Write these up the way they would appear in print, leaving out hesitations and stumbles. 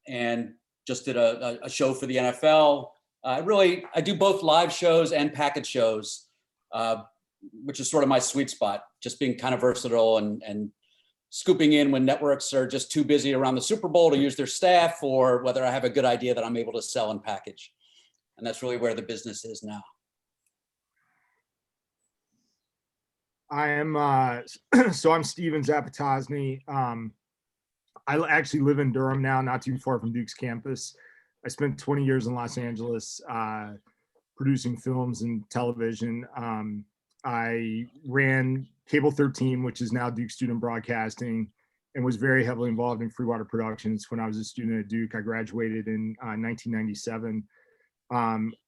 and just did a show for the NFL. I do both live shows and package shows, which is sort of my sweet spot, just being kind of versatile and scooping in when networks are just too busy around the Super Bowl to use their staff, or whether I have a good idea that I'm able to sell and package. And that's really where the business is now. I am, so I'm Steven Zapotoczny. I actually live in Durham now, not too far from Duke's campus. I spent 20 years in Los Angeles producing films and television. I ran Cable 13, which is now Duke Student Broadcasting, and was very heavily involved in Freewater Productions when I was a student at Duke. I graduated in 1997.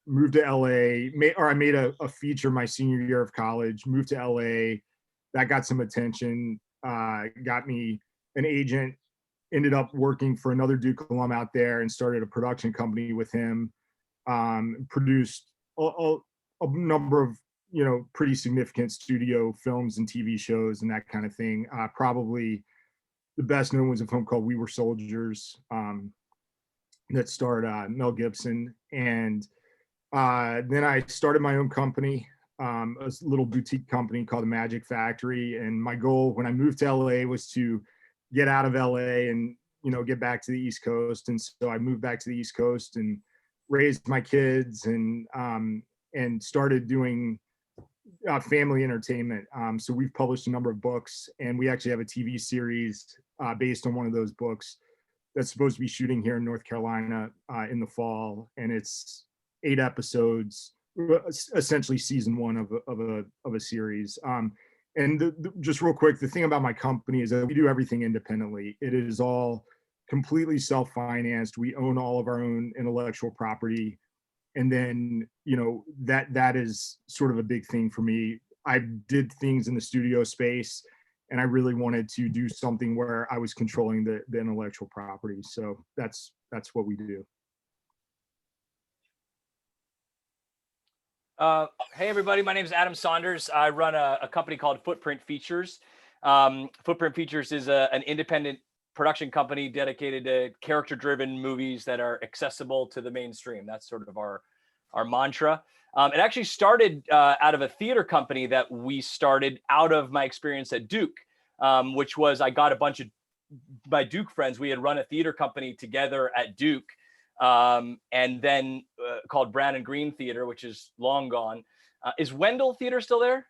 Moved to LA, I made a feature my senior year of college, moved to LA. That got some attention, got me an agent, ended up working for another Duke alum out there and started a production company with him. Produced a number of, pretty significant studio films and TV shows and that kind of thing. Probably the best known was a film called We Were Soldiers, that starred Mel Gibson. And then I started my own company, a little boutique company called The Magic Factory. And my goal when I moved to LA was to get out of LA and, get back to the East Coast. And so I moved back to the East Coast and raised my kids and started doing family entertainment. So we've published a number of books, and we actually have a TV series based on one of those books that's supposed to be shooting here in North Carolina in the fall. And it's 8 episodes, essentially season 1 of a series. And just real quick, the thing about my company is that we do everything independently. It is all completely self-financed. We own all of our own intellectual property. And then, that is sort of a big thing for me. I did things in the studio space, and I really wanted to do something where I was controlling the intellectual property. So that's what we do. Hey everybody, my name is Adam Saunders. I run a company called Footprint Features. Footprint Features is an independent production company dedicated to character-driven movies that are accessible to the mainstream. That's sort of our mantra. It actually started out of a theater company that we started out of my experience at Duke, which was I got a bunch of my Duke friends. We had run a theater company together at Duke, and then called Brown and Green Theater, which is long gone. Is Wendell Theater still there?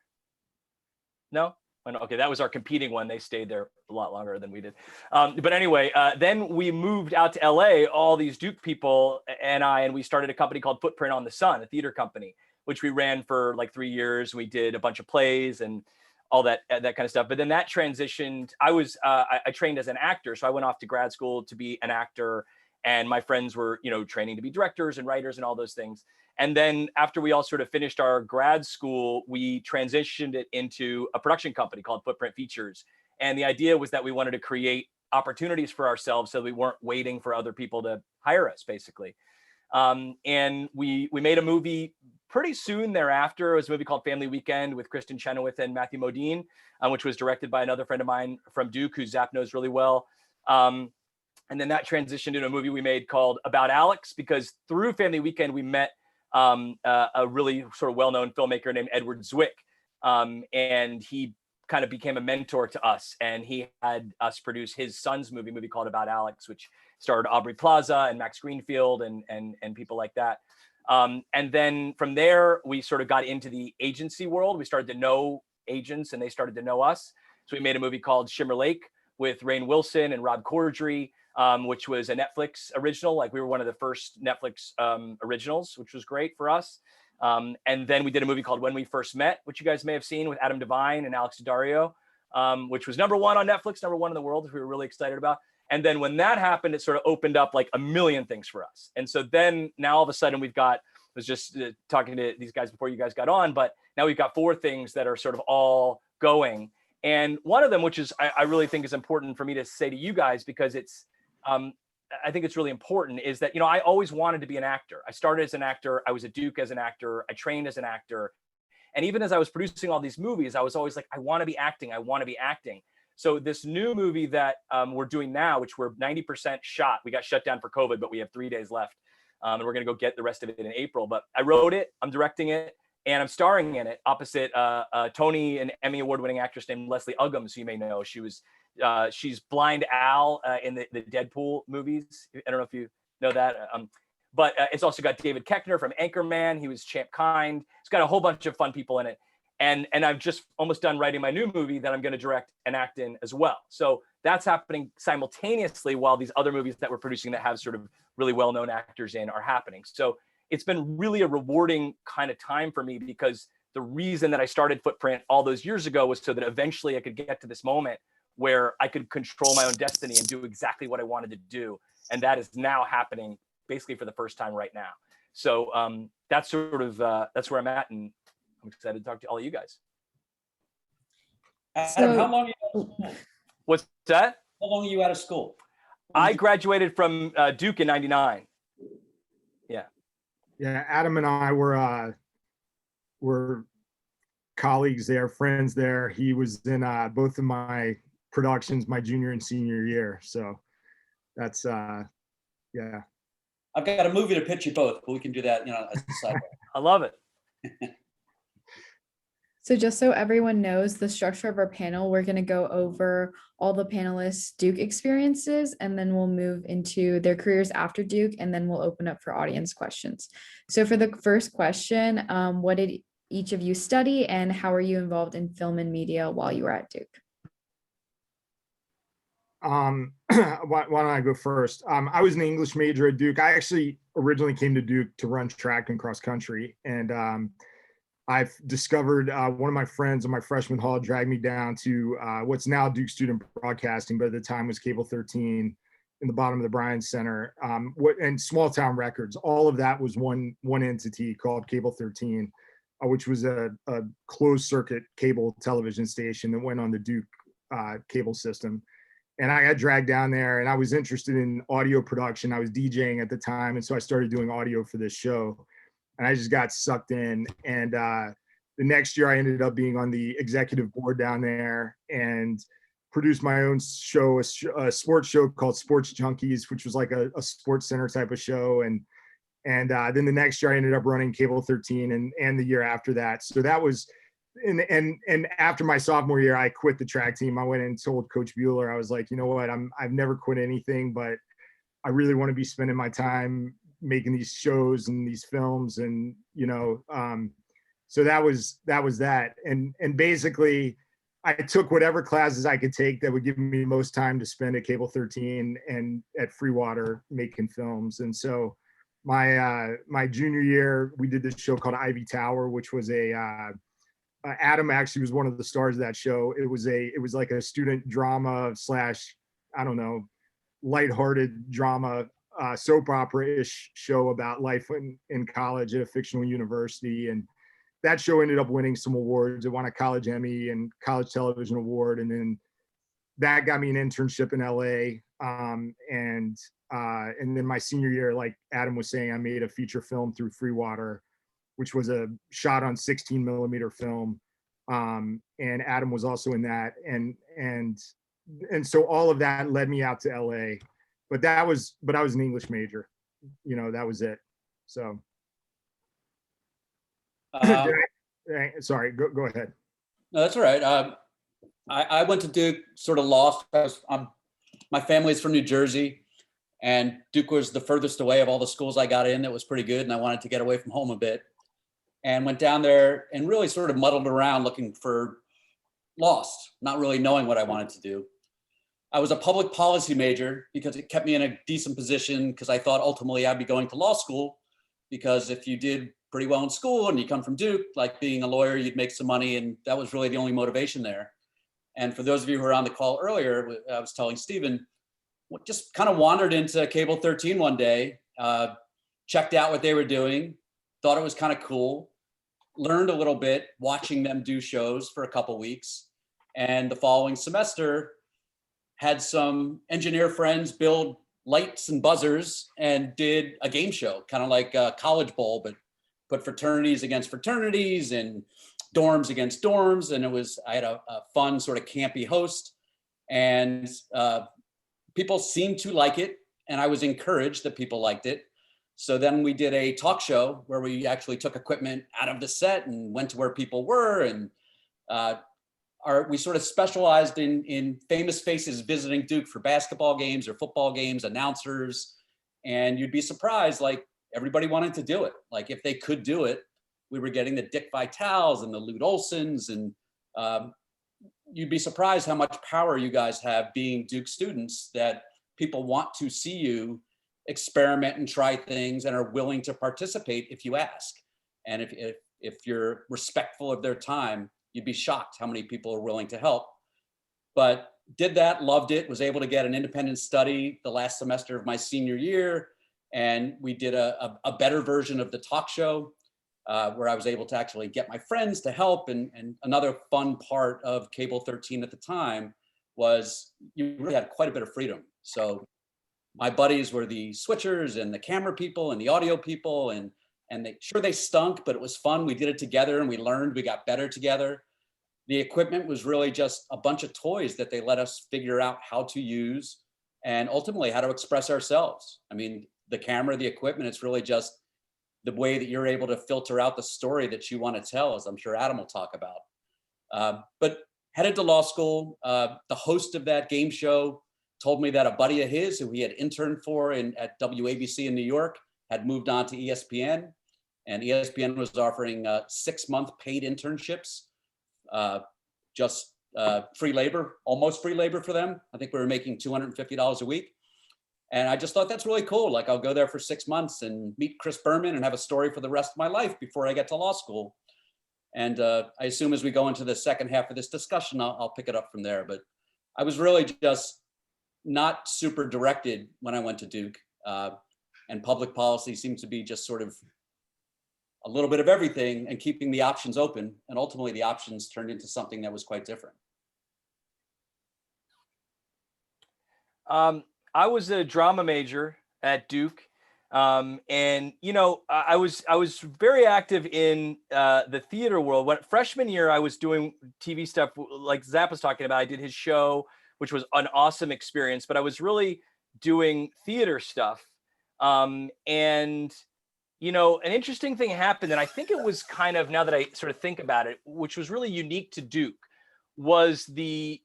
No? Okay, that was our competing one. They stayed there a lot longer than we did. But anyway, then we moved out to LA, all these Duke people and we started a company called Footprint on the Sun, a theater company, which we ran for like 3 years. We did a bunch of plays and all that kind of stuff. But then that transitioned. I trained as an actor, so I went off to grad school to be an actor. And my friends were, training to be directors and writers and all those things. And then after we all sort of finished our grad school, we transitioned it into a production company called Footprint Features. And the idea was that we wanted to create opportunities for ourselves so we weren't waiting for other people to hire us, basically. And we made a movie pretty soon thereafter. It was a movie called Family Weekend with Kristen Chenoweth and Matthew Modine, which was directed by another friend of mine from Duke who Zap knows really well. And then that transitioned into a movie we made called About Alex, because through Family Weekend, we met a really sort of well-known filmmaker named Edward Zwick. And he kind of became a mentor to us. And he had us produce his son's movie called About Alex, which starred Aubrey Plaza and Max Greenfield and people like that. And then from there, we sort of got into the agency world. We started to know agents and they started to know us. So we made a movie called Shimmer Lake with Rainn Wilson and Rob Corddry, which was a Netflix original. Like we were one of the first Netflix originals, which was great for us. And then we did a movie called When We First Met, which you guys may have seen with Adam Devine and Alex Daddario, which was #1 on Netflix, #1 in the world, which we were really excited about. And then when that happened, it sort of opened up like a million things for us. And so then now all of a sudden I was just talking to these guys before you guys got on, but now we've got 4 things that are sort of all going. And one of them, which is I really think is important for me to say to you guys, because it's, I think it's really important, is that, I always wanted to be an actor. I started as an actor. I was at Duke as an actor. I trained as an actor. And even as I was producing all these movies, I was always like, I want to be acting. I want to be acting. So this new movie that we're doing now, which we're 90% shot, we got shut down for COVID, but we have 3 days left. And we're going to go get the rest of it in April. But I wrote it, I'm directing it, and I'm starring in it opposite Tony and Emmy award-winning actress named Leslie Uggams, who you may know. She's Blind Al in the Deadpool movies. I don't know if you know that. But it's also got David Koechner from Anchorman. He was Champ Kind. It's got a whole bunch of fun people in it. And I've just almost done writing my new movie that I'm going to direct and act in as well. So that's happening simultaneously while these other movies that we're producing that have sort of really well-known actors in are happening. So it's been really a rewarding kind of time for me, because the reason that I started Footprint all those years ago was so that eventually I could get to this moment where I could control my own destiny and do exactly what I wanted to do. And that is now happening basically for the first time right now. So that's sort of, that's where I'm at. And I'm excited to talk to all of you guys. Adam, how long are you out of school? What's that? How long are you out of school? I graduated from Duke in '99. Yeah, Adam and I were colleagues there, friends there. He was in both of my productions my junior and senior year. So that's yeah. I've got a movie to pitch you both, but we can do that, as a side. I love it. So just so everyone knows the structure of our panel, we're going to go over all the panelists' Duke experiences, and then we'll move into their careers after Duke, and then we'll open up for audience questions. So for the first question, what did each of you study, and how are you involved in film and media while you were at Duke? Why don't I go first? I was an English major at Duke. I actually originally came to Duke to run track and cross country, and I've discovered one of my friends in my freshman hall dragged me down to what's now Duke Student Broadcasting, but at the time was Cable 13 in the bottom of the Bryan Center, and Small Town Records. All of that was one entity called Cable 13, which was a closed circuit cable television station that went on the Duke cable system. And I got dragged down there, and I was interested in audio production. I was DJing at the time, and so I started doing audio for this show. And I just got sucked in. And the next year I ended up being on the executive board down there and produced my own show, a sports show called Sports Junkies, which was like a sports center type of show. And then the next year I ended up running Cable 13 and the year after that. So that was, and after my sophomore year, I quit the track team. I went and told Coach Bueller, I was like, you know what, I've never quit anything, but I really want to be spending my time making these shows and these films, and so that was that. And basically I took whatever classes I could take that would give me most time to spend at Cable 13 and at Freewater making films. And so my junior year, we did this show called Ivy Tower, which was Adam actually was one of the stars of that show. It was like a student drama / I don't know, lighthearted drama, soap opera-ish show about life in college at a fictional university. And that show ended up winning some awards. It won a college Emmy and college television award. And then that got me an internship in LA. And then my senior year, like Adam was saying, I made a feature film through Freewater, which was a shot on 16 millimeter film. And Adam was also in that. And so all of that led me out to LA. But I was an English major, that was it. So, sorry, go ahead. No, that's all right. I went to Duke sort of lost. My family's from New Jersey, and Duke was the furthest away of all the schools I got in. That was pretty good, and I wanted to get away from home a bit, and went down there and really sort of muddled around looking for lost, not really knowing what I wanted to do. I was a public policy major because it kept me in a decent position, because I thought ultimately I'd be going to law school, because if you did pretty well in school and you come from Duke, like being a lawyer, you'd make some money, and that was really the only motivation there. And for those of you who were on the call earlier, I was telling Stephen, just kind of wandered into Cable 13 one day, checked out what they were doing, thought it was kind of cool, learned a little bit watching them do shows for a couple weeks. And the following semester, had some engineer friends build lights and buzzers and did a game show, kind of like a college bowl, but put fraternities against fraternities and dorms against dorms. And I had a fun sort of campy host. And people seemed to like it. And I was encouraged that people liked it. So then we did a talk show where we actually took equipment out of the set and went to where people were. And we sort of specialized in famous faces visiting Duke for basketball games or football games, announcers. And you'd be surprised, like everybody wanted to do it. Like if they could do it, we were getting the Dick Vitales and the Lute Olsons. And you'd be surprised how much power you guys have being Duke students, that people want to see you experiment and try things and are willing to participate if you ask. And if you're respectful of their time, you'd be shocked how many people are willing to help. But did that, loved it, was able to get an independent study the last semester of my senior year. And we did a better version of the talk show where I was able to actually get my friends to help. And another fun part of Cable 13 at the time was you really had quite a bit of freedom. So my buddies were the switchers and the camera people and the audio people, and they stunk, but it was fun. We did it together and we learned, we got better together. The equipment was really just a bunch of toys that they let us figure out how to use and ultimately how to express ourselves. I mean, the camera, the equipment, it's really just the way that you're able to filter out the story that you want to tell, as I'm sure Adam will talk about. But headed to law school, the host of that game show told me that a buddy of his who he had interned for at WABC in New York had moved on to ESPN, and ESPN was offering 6-month paid internships, just free labor, almost free labor for them. I think we were making $250 a week. And I just thought that's really cool. Like I'll go there for 6 months and meet Chris Berman and have a story for the rest of my life before I get to law school. And I assume as we go into the second half of this discussion, I'll pick it up from there. But I was really just not super directed when I went to Duke, and public policy seems to be just sort of a little bit of everything and keeping the options open. And ultimately the options turned into something that was quite different. I was a drama major at Duke. And you know, I was very active in the theater world. When freshman year, I was doing TV stuff like Zap was talking about. I did his show, which was an awesome experience, but I was really doing theater stuff. And you know, an interesting thing happened, and I think it was kind of, now that I sort of think about it, which was really unique to Duke, was the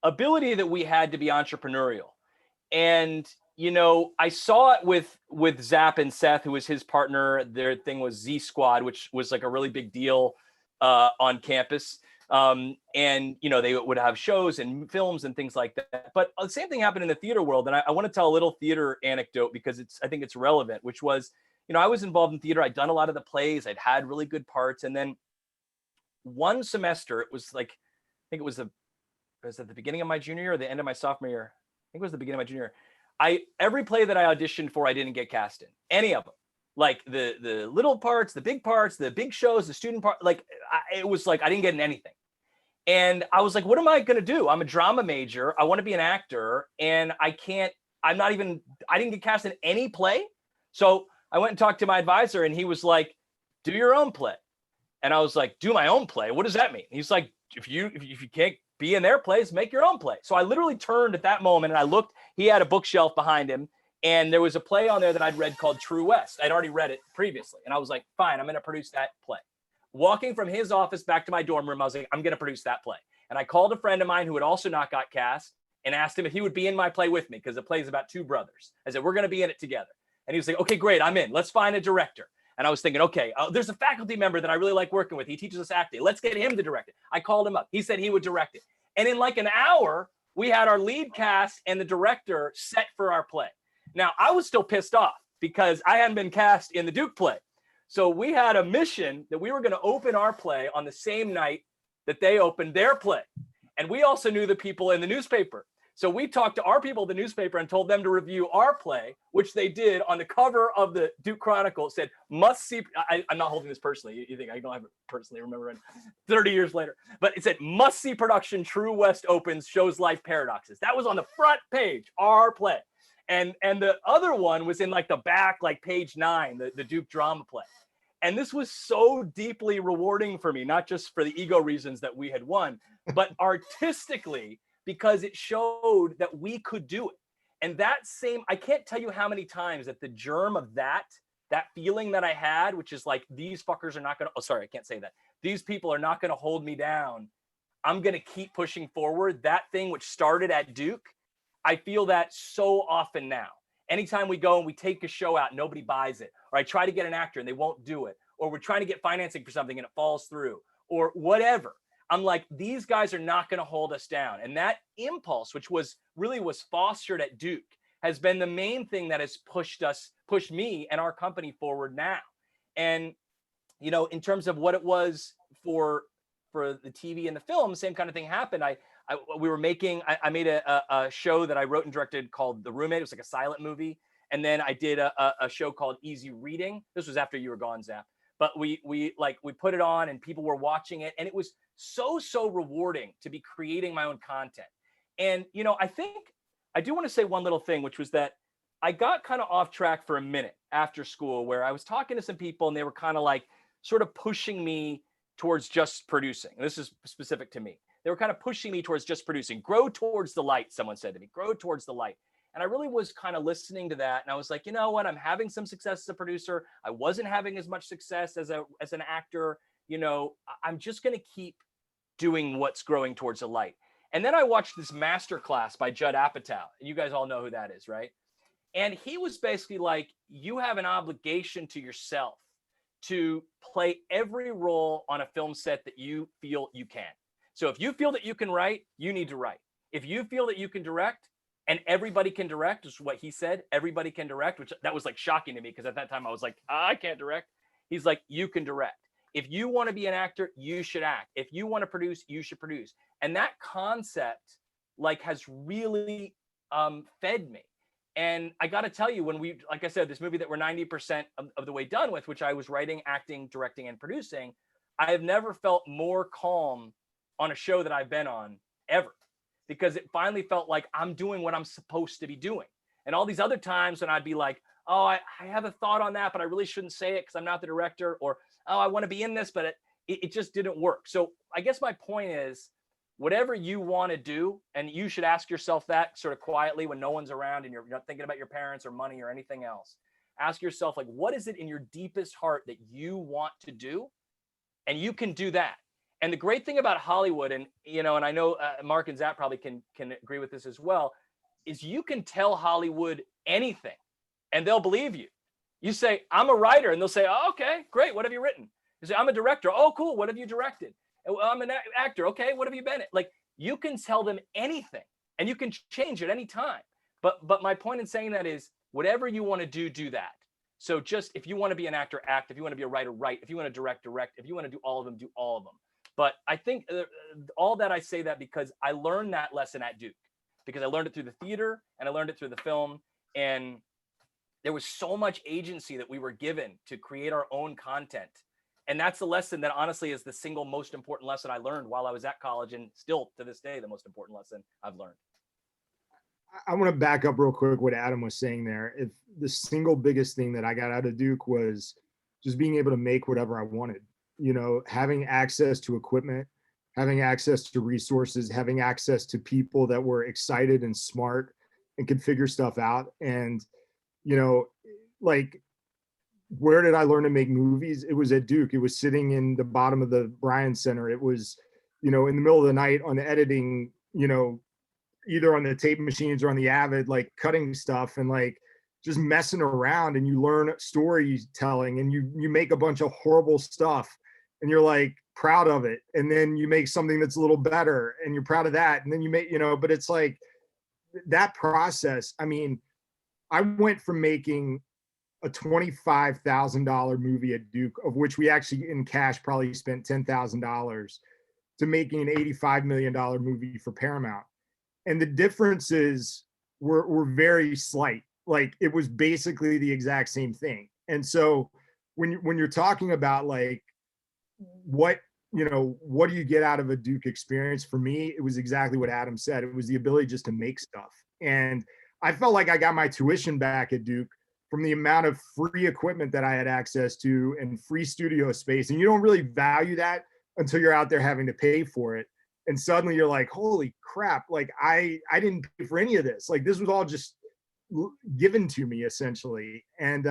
ability that we had to be entrepreneurial. And you know, I saw it with Zap and Seth, who was his partner. Their thing was Z Squad, which was like a really big deal on campus. And you know, they would have shows and films and things like that. But the same thing happened in the theater world. And I want to tell a little theater anecdote because I think it's relevant, which was, you know, I was involved in theater. I'd done a lot of the plays. I'd had really good parts. And then one semester, it was like, I think it was at the beginning of my junior year or the end of my sophomore year. I think it was the beginning of my junior year. Every play that I auditioned for, I didn't get cast in any of them. Like the little parts, the big shows, the student part, like it was like, I didn't get in anything. And I was like, what am I going to do? I'm a drama major. I want to be an actor and I didn't get cast in any play. So I went and talked to my advisor and he was like, do your own play. And I was like, do my own play? What does that mean? He's like, if you can't be in their plays, make your own play. So I literally turned at that moment and I looked, he had a bookshelf behind him and there was a play on there that I'd read called True West. I'd already read it previously. And I was like, fine, I'm going to produce that play. Walking from his office back to my dorm room, I was like, I'm going to produce that play. And I called a friend of mine who had also not got cast and asked him if he would be in my play with me because the play is about two brothers. I said, we're going to be in it together. And he was like, okay, great, I'm in. Let's find a director. And I was thinking, okay, there's a faculty member that I really like working with. He teaches us acting. Let's get him to direct it. I called him up. He said he would direct it. And in like an hour, we had our lead cast and the director set for our play. Now, I was still pissed off because I hadn't been cast in the Duke play. So we had a mission that we were going to open our play on the same night that they opened their play. And we also knew the people in the newspaper. So we talked to our people at the newspaper and told them to review our play, which they did. On the cover of the Duke Chronicle, it said, must see, I'm not holding this personally. You think I don't have it personally, remember it 30 years later. But it said, must see production, True West opens, shows life paradoxes. That was on the front page, our play. And the other one was in like the back, like page 9, the Duke drama play. And this was so deeply rewarding for me, not just for the ego reasons that we had won, but artistically, because it showed that we could do it. And that same, I can't tell you how many times that the germ of that feeling that I had, which is like, these fuckers are not going to, oh, sorry, I can't say that. These people are not going to hold me down. I'm going to keep pushing forward. That thing which started at Duke, I feel that so often now. Anytime we go and we take a show out, nobody buys it. Or I try to get an actor and they won't do it. Or we're trying to get financing for something and it falls through. Or whatever. I'm like, these guys are not going to hold us down. And that impulse, which was fostered at Duke, has been the main thing that has pushed me and our company forward now. And, you know, in terms of what it was for the TV and the film, same kind of thing happened. I made a show that I wrote and directed called The Roommate. It was like a silent movie. And then I did a show called Easy Reading. This was after you were gone, Zap. But we put it on and people were watching it. And it was so rewarding to be creating my own content. And, you know, I think I do want to say one little thing, which was that I got kind of off track for a minute after school, where I was talking to some people and they were kind of like sort of pushing me towards just producing. And this is specific to me. They were kind of pushing me towards just producing. Grow towards the light, someone said to me, grow towards the light. And I really was kind of listening to that. And I was like, you know what? I'm having some success as a producer. I wasn't having as much success as an actor. You know, I'm just going to keep doing what's growing towards the light. And then I watched this master class by Judd Apatow. You guys all know who that is, right? And he was basically like, you have an obligation to yourself to play every role on a film set that you feel you can. So if you feel that you can write, you need to write. If you feel that you can direct, and everybody can direct, is what he said, everybody can direct, which that was like shocking to me, because at that time I was like, I can't direct. He's like, you can direct. If you want to be an actor, you should act. If you want to produce, you should produce. And that concept like has really fed me. And I got to tell you, when we, like I said, this movie that we're 90% of the way done with, which I was writing, acting, directing, and producing, I have never felt more calm on a show that I've been on ever, because it finally felt like I'm doing what I'm supposed to be doing. And all these other times when I'd be like, oh, I have a thought on that, but I really shouldn't say it because I'm not the director, or, oh, I want to be in this, but it just didn't work. So I guess my point is, whatever you want to do, and you should ask yourself that sort of quietly when no one's around and you're not thinking about your parents or money or anything else. Ask yourself, like, what is it in your deepest heart that you want to do? And you can do that. And the great thing about Hollywood, and, you know, and I know Mark and Zap probably can agree with this as well, is you can tell Hollywood anything and they'll believe you. You say, I'm a writer, and they'll say, oh, okay, great. What have you written? You say, I'm a director. Oh, cool. What have you directed? I'm an actor. Okay, what have you been in? Like, you can tell them anything and you can change at any time. But my point in saying that is, whatever you want to do that. So just, if you want to be an actor, act. If you want to be a writer, write. If you want to direct. If you want to do all of them, do all of them. But I think all that, I say that because I learned that lesson at Duke, because I learned it through the theater and I learned it through the film. And there was so much agency that we were given to create our own content. And that's the lesson that honestly is the single most important lesson I learned while I was at college, and still to this day, the most important lesson I've learned. I want to back up real quick what Adam was saying there. If the single biggest thing that I got out of Duke was just being able to make whatever I wanted, you know, having access to equipment, having access to resources, having access to people that were excited and smart and could figure stuff out. And, you know, like, where did I learn to make movies? It was at Duke. It was sitting in the bottom of the Bryan Center. It was, you know, in the middle of the night on the editing, you know, either on the tape machines or on the Avid, like cutting stuff and like just messing around. And you learn storytelling, and you make a bunch of horrible stuff and you're like proud of it. And then you make something that's a little better and you're proud of that. And then you make, you know, but it's like that process. I mean, I went from making a $25,000 movie at Duke, of which we actually in cash probably spent $10,000, to making an $85 million movie for Paramount. And the differences were very slight. Like, it was basically the exact same thing. And so when you're talking about like, what do you get out of a Duke experience? For me, it was exactly what Adam said. It was the ability just to make stuff. And I felt like I got my tuition back at Duke from the amount of free equipment that I had access to and free studio space. And you don't really value that until you're out there having to pay for it. And suddenly you're like, holy crap, like I didn't pay for any of this. Like this was all just given to me essentially. And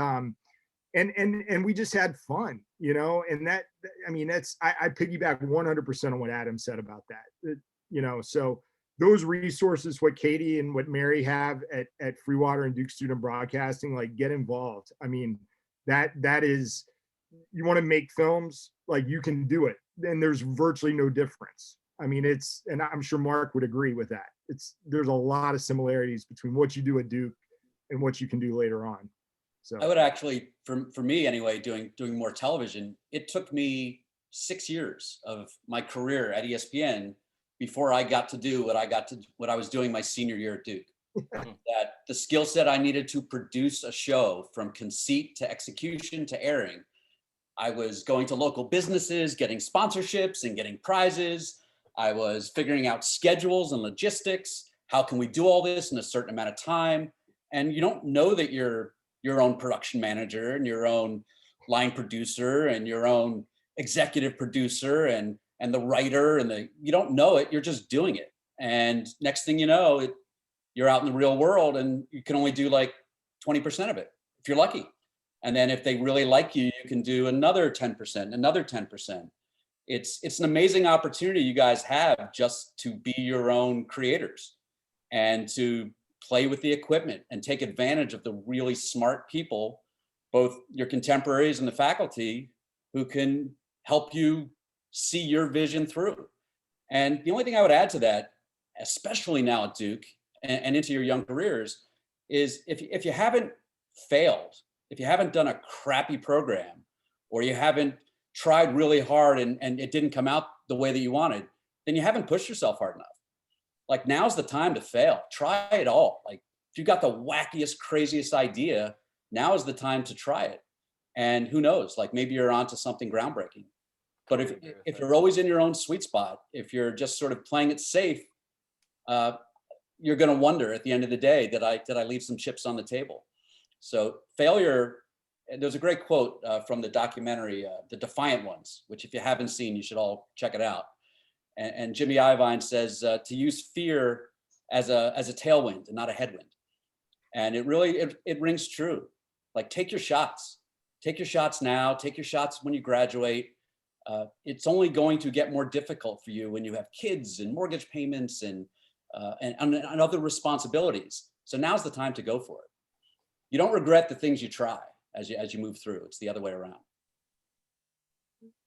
we just had fun, you know, and that, I mean, I piggyback 100% on what Adam said about that, you know, so those resources, what Katie and what Mary have at Freewater and Duke Student Broadcasting, like get involved. I mean, that is, you want to make films, like you can do it. And there's virtually no difference. I mean, and I'm sure Mark would agree with that. There's a lot of similarities between what you do at Duke and what you can do later on. So I would actually, for me anyway, doing more television, it took me 6 years of my career at ESPN before I got to do what I was doing my senior year at Duke. That the skill set I needed to produce a show from conceit to execution to airing, I was going to local businesses, getting sponsorships and getting prizes. I was figuring out schedules and logistics. How can we do all this in a certain amount of time? And you don't know that you're your own production manager and your own line producer and your own executive producer and the writer you don't know it. You're just doing it. And next thing you know, you're out in the real world and you can only do like 20% of it if you're lucky. And then if they really like you, you can do another 10%, another 10%. It's an amazing opportunity you guys have just to be your own creators and to play with the equipment and take advantage of the really smart people, both your contemporaries and the faculty, who can help you see your vision through. And the only thing I would add to that, especially now at Duke and into your young careers, is if you haven't failed, if you haven't done a crappy program, or you haven't tried really hard and it didn't come out the way that you wanted, then you haven't pushed yourself hard enough. Like now's the time to fail. Try it all. Like if you've got the wackiest, craziest idea, now is the time to try it. And who knows, like maybe you're onto something groundbreaking. But if you're always in your own sweet spot, if you're just sort of playing it safe, you're going to wonder at the end of the day, did I leave some chips on the table? So failure, there's a great quote from the documentary, The Defiant Ones, which if you haven't seen, you should all check it out. And Jimmy Iovine says to use fear as a tailwind and not a headwind. And it really, it rings true. Like take your shots now, take your shots when you graduate. It's only going to get more difficult for you when you have kids and mortgage payments and other responsibilities. So now's the time to go for it. You don't regret the things you try as you move through. It's the other way around.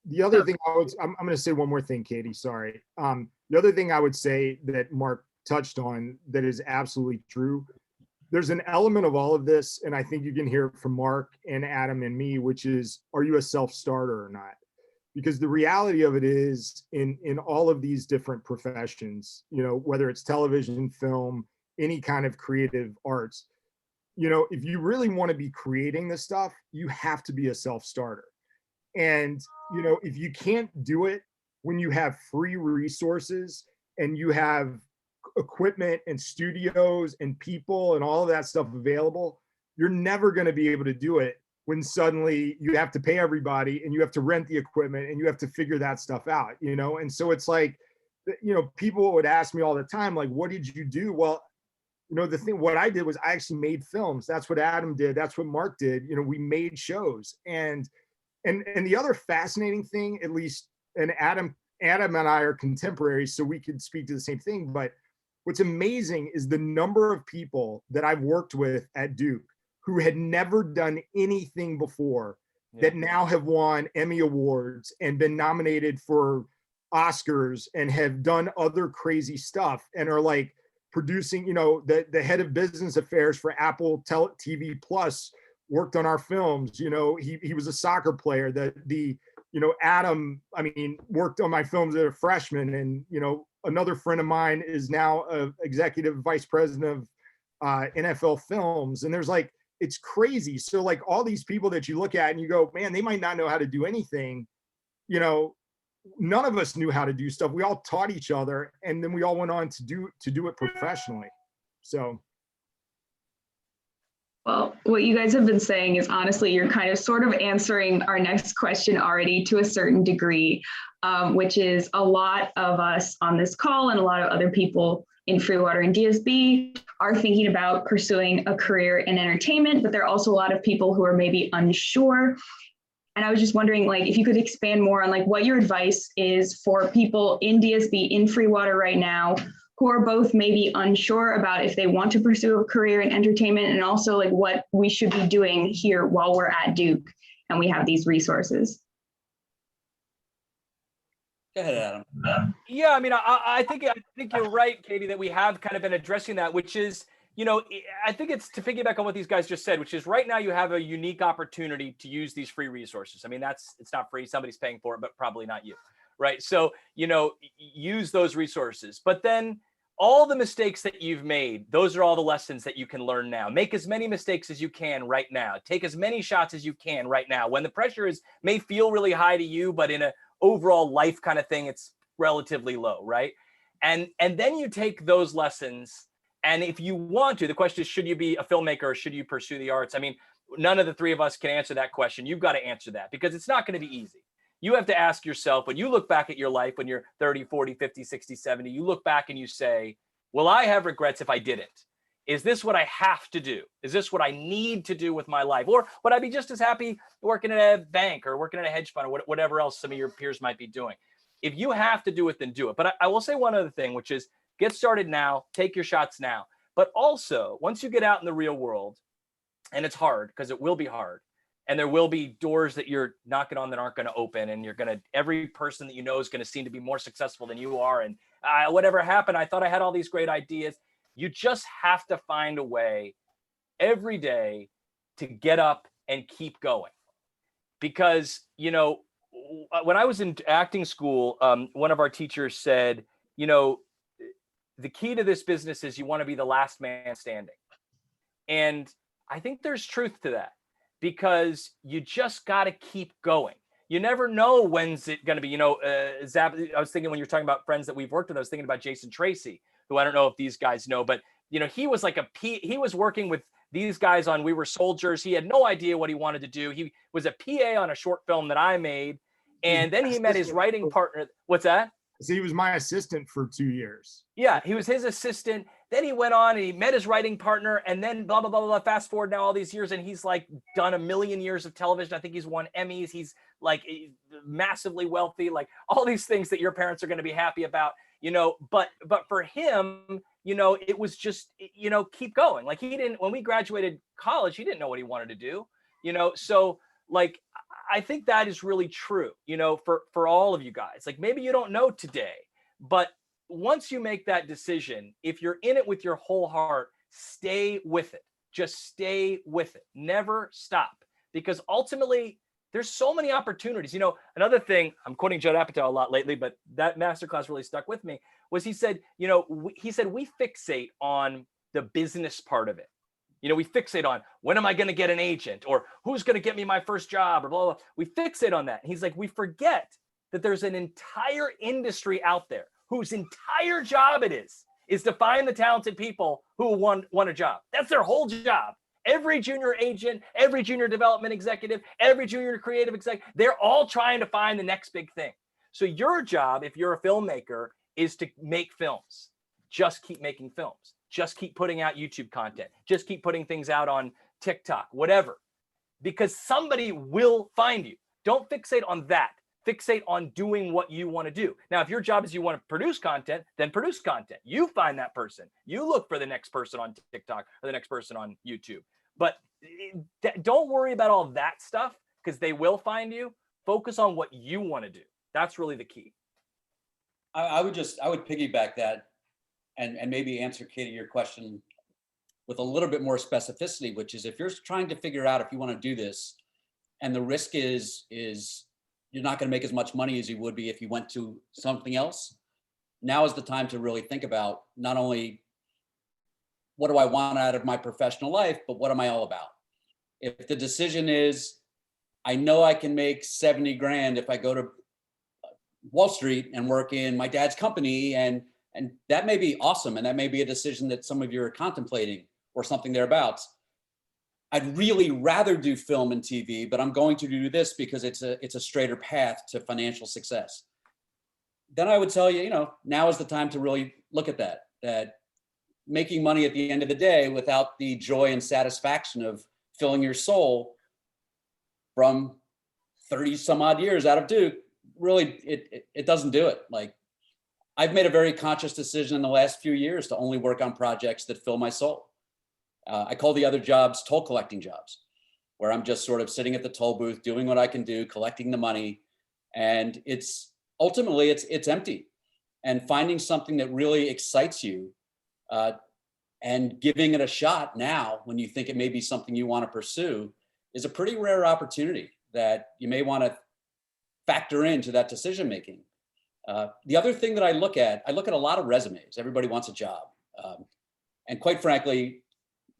The other thing I'm going to say one more thing, Katie, sorry. The other thing I would say that Mark touched on that is absolutely true. There's an element of all of this, and I think you can hear it from Mark and Adam and me, which is, are you a self-starter or not? Because the reality of it is in all of these different professions, you know, whether it's television, film, any kind of creative arts, you know, if you really want to be creating this stuff, you have to be a self-starter. And, you know, if you can't do it when you have free resources and you have equipment and studios and people and all of that stuff available, you're never going to be able to do it when suddenly you have to pay everybody and you have to rent the equipment and you have to figure that stuff out, you know? And so it's like, you know, people would ask me all the time, like, what did you do? Well, you know, what I did was I actually made films. That's what Adam did. That's what Mark did. You know, we made shows. And the other fascinating thing, at least, and Adam and I are contemporaries, so we could speak to the same thing, but what's amazing is the number of people that I've worked with at Duke who had never done anything before that now have won Emmy Awards and been nominated for Oscars and have done other crazy stuff and are like producing, you know, the head of business affairs for Apple TV Plus worked on our films. You know, he was a soccer player. You know, Adam, I mean, worked on my films as a freshman, and, you know, another friend of mine is now a executive vice president of NFL films. And there's like, it's crazy. So like all these people that you look at and you go, man, they might not know how to do anything. You know, none of us knew how to do stuff. We all taught each other, and then we all went on to do it professionally. So. Well, what you guys have been saying is honestly, you're kind of sort of answering our next question already to a certain degree, which is a lot of us on this call and a lot of other people in Freewater and DSB are thinking about pursuing a career in entertainment, but there are also a lot of people who are maybe unsure. And I was just wondering, like, if you could expand more on like what your advice is for people in DSB, in Freewater right now, who are both maybe unsure about if they want to pursue a career in entertainment, and also like what we should be doing here while we're at Duke and we have these resources. Go ahead, Adam. Yeah, I mean, I think you're right, Katie, that we have kind of been addressing that, which is, you know, I think it's to piggyback on what these guys just said, which is right now you have a unique opportunity to use these free resources. I mean, it's not free, somebody's paying for it, but probably not you, right? So, you know, use those resources, but then all the mistakes that you've made, those are all the lessons that you can learn now. Make as many mistakes as you can right now. Take as many shots as you can right now. When the pressure may feel really high to you, but in a overall life kind of thing, it's relatively low, right? And then you take those lessons, and if you want to, the question is, should you be a filmmaker or should you pursue the arts? I mean, none of the three of us can answer that question. You've got to answer that because it's not going to be easy. You have to ask yourself, when you look back at your life, when you're 30, 40, 50, 60, 70, you look back and you say, will I have regrets if I didn't? Is this what I have to do? Is this what I need to do with my life? Or would I be just as happy working at a bank or working at a hedge fund or whatever else some of your peers might be doing? If you have to do it, then do it. But I will say one other thing, which is get started now, take your shots now. But also, once you get out in the real world, and it's hard because it will be hard, and there will be doors that you're knocking on that aren't going to open, and every person that you know is going to seem to be more successful than you are. And whatever happened, I thought I had all these great ideas. You just have to find a way every day to get up and keep going. Because, you know, when I was in acting school, one of our teachers said, you know, the key to this business is you want to be the last man standing. And I think there's truth to that. Because you just got to keep going. You never know when's it going to be. You know, I was thinking when you're talking about friends that we've worked with, I was thinking about Jason Tracy, who I don't know if these guys know, but you know, he was like he was working with these guys on We Were Soldiers. He had no idea what he wanted to do. He was a PA on a short film that I made, and then he met his writing partner. What's that? So he was my assistant for 2 years. Yeah, he was his assistant. Then he went on and he met his writing partner, and then blah, blah, blah, blah. Fast forward now all these years, and he's like done 1 million years of television. I think he's won Emmys. He's like massively wealthy, like all these things that your parents are going to be happy about, you know, but for him, you know, it was just, you know, keep going. Like when we graduated college, he didn't know what he wanted to do, you know? So like, I think that is really true, you know, for all of you guys. Like maybe you don't know today, but once you make that decision, if you're in it with your whole heart, stay with it. Just stay with it. Never stop. Because ultimately, there's so many opportunities. You know, another thing, I'm quoting Judd Apatow a lot lately, but that masterclass really stuck with me, was he said, you know, we fixate on the business part of it. You know, we fixate on when am I going to get an agent, or who's going to get me my first job, or blah, blah, blah. We fixate on that. And he's like, we forget that there's an entire industry out there whose entire job it is to find the talented people who want a job. That's their whole job. Every junior agent, every junior development executive, every junior creative executive, they're all trying to find the next big thing. So your job, if you're a filmmaker, is to make films. Just keep making films. Just keep putting out YouTube content. Just keep putting things out on TikTok, whatever, because somebody will find you. Don't fixate on that. Fixate on doing what you want to do. Now, if your job is you want to produce content, then produce content. You find that person. You look for the next person on TikTok or the next person on YouTube. But don't worry about all that stuff because they will find you. Focus on what you want to do. That's really the key. I would piggyback that and maybe answer, Katie, your question with a little bit more specificity, which is if you're trying to figure out if you want to do this and the risk is you're not going to make as much money as you would be if you went to something else. Now is the time to really think about not only what do I want out of my professional life, but what am I all about? If the decision is, I know I can make 70 grand if I go to Wall Street and work in my dad's company, and that may be awesome. And that may be a decision that some of you are contemplating or something thereabouts. I'd really rather do film and TV, but I'm going to do this because it's a straighter path to financial success. Then I would tell you, now is the time to really look at that making money at the end of the day without the joy and satisfaction of filling your soul from 30 some odd years out of Duke, really, it doesn't do it. Like, I've made a very conscious decision in the last few years to only work on projects that fill my soul. I call the other jobs toll collecting jobs, where I'm just sort of sitting at the toll booth, doing what I can do, collecting the money. And it's ultimately empty. And finding something that really excites you and giving it a shot now when you think it may be something you want to pursue is a pretty rare opportunity that you may want to factor into that decision making. The other thing that I look at a lot of resumes. Everybody wants a job. And quite frankly,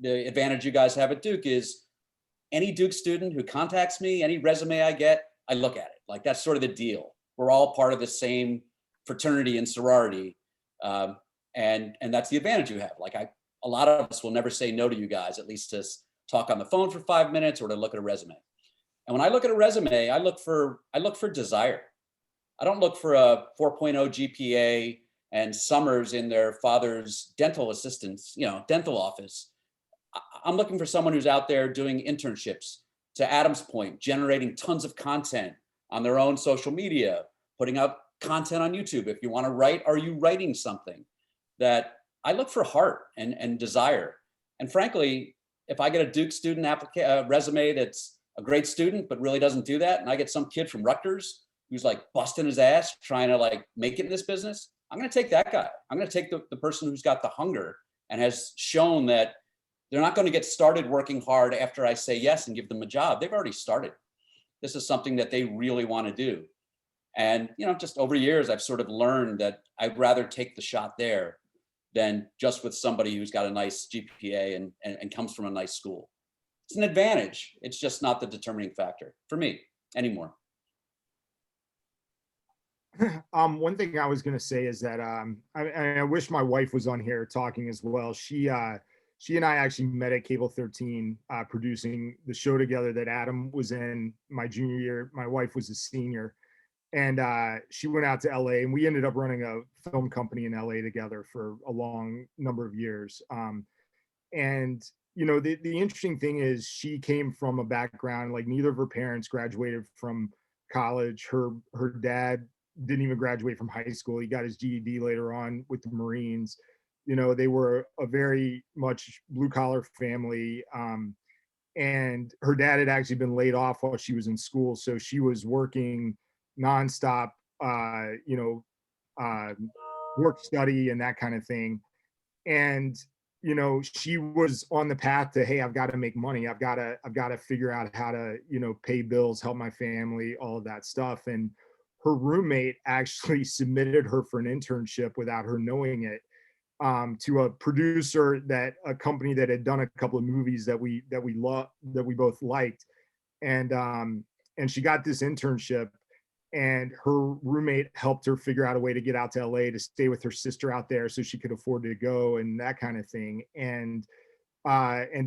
the advantage you guys have at Duke is any Duke student who contacts me, any resume I get, I look at it. Like, that's sort of the deal. We're all part of the same fraternity and sorority. And that's the advantage you have. Like, a lot of us will never say no to you guys, at least to talk on the phone for 5 minutes or to look at a resume. And when I look at a resume, I look for desire. I don't look for a 4.0 GPA and summers in their father's dental assistants, dental office. I'm looking for someone who's out there doing internships, to Adam's point, generating tons of content on their own social media, putting out content on YouTube. If you want to write, are you writing something? That I look for heart and desire. And frankly, if I get a Duke student resume that's a great student, but really doesn't do that, and I get some kid from Rutgers who's like busting his ass trying to like make it in this business, I'm going to take that guy. I'm going to take the person who's got the hunger and has shown that they're not going to get started working hard after I say yes and give them a job. They've already started. This is something that they really want to do. And, just over years, I've sort of learned that I'd rather take the shot there than just with somebody who's got a nice GPA and comes from a nice school. It's an advantage. It's just not the determining factor for me anymore. One thing I was going to say is that I wish my wife was on here talking as well. She and I actually met at Cable 13, producing the show together that Adam was in my junior year. My wife was a senior, and she went out to LA, and we ended up running a film company in LA together for a long number of years. And the interesting thing is, she came from a background, like, neither of her parents graduated from college. Her dad didn't even graduate from high school. He got his GED later on with the Marines. They were a very much blue collar family. And her dad had actually been laid off while she was in school. So she was working nonstop, work, study, and that kind of thing. And, she was on the path to, hey, I've got to make money. I've got to figure out how to, pay bills, help my family, all of that stuff. And her roommate actually submitted her for an internship without her knowing it, to a producer a company that had done a couple of movies that we both liked. And she got this internship, and her roommate helped her figure out a way to get out to LA to stay with her sister out there so she could afford to go and that kind of thing. And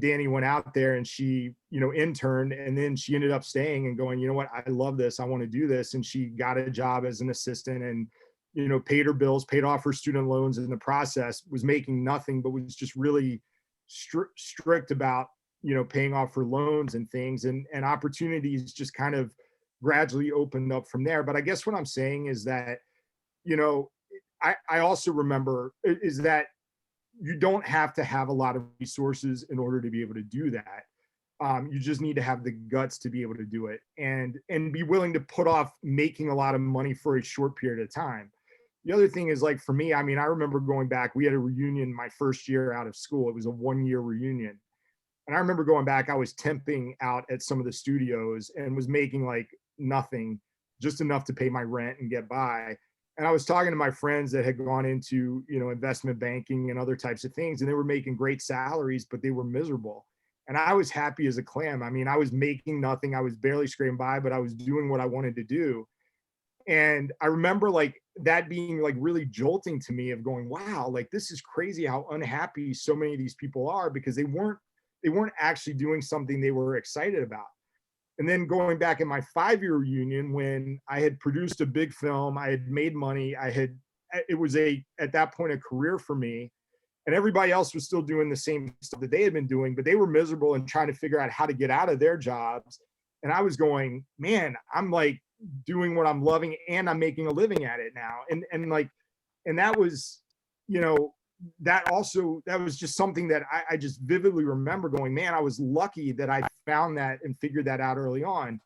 Danny went out there, and she, interned, and then she ended up staying and going, you know what, I love this. I want to do this. And she got a job as an assistant and, paid her bills, paid off her student loans in the process, was making nothing, but was just really strict about, paying off her loans and things, and opportunities just kind of gradually opened up from there. But I guess what I'm saying is that, I also remember is that you don't have to have a lot of resources in order to be able to do that. You just need to have the guts to be able to do it, and be willing to put off making a lot of money for a short period of time. The other thing is, like, for me, I remember going back, we had a reunion my first year out of school. It was a 1-year reunion. And I remember going back, I was temping out at some of the studios and was making like nothing, just enough to pay my rent and get by. And I was talking to my friends that had gone into, investment banking and other types of things, and they were making great salaries, but they were miserable. And I was happy as a clam. I was making nothing. I was barely scraping by, but I was doing what I wanted to do. And I remember like that being like really jolting to me, of going, wow, like this is crazy how unhappy so many of these people are, because they weren't they weren't actually doing something they were excited about. And then going back in my 5-year reunion, when I had produced a big film, I had made money, it was at that point, a career for me. And everybody else was still doing the same stuff that they had been doing, but they were miserable and trying to figure out how to get out of their jobs. And I was going, man, I'm like doing what I'm loving and I'm making a living at it now. And that was, that was just something that I just vividly remember going, man, I was lucky that I found that and figured that out early on.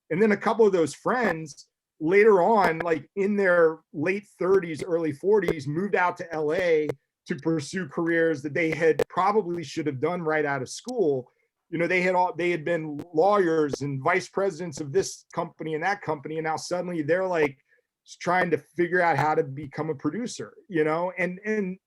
And then a couple of those friends later on, like in their late 30s, early 40s, moved out to LA to pursue careers that they had probably should have done right out of school. They had been lawyers and vice presidents of this company and that company, and now suddenly they're like trying to figure out how to become a producer, and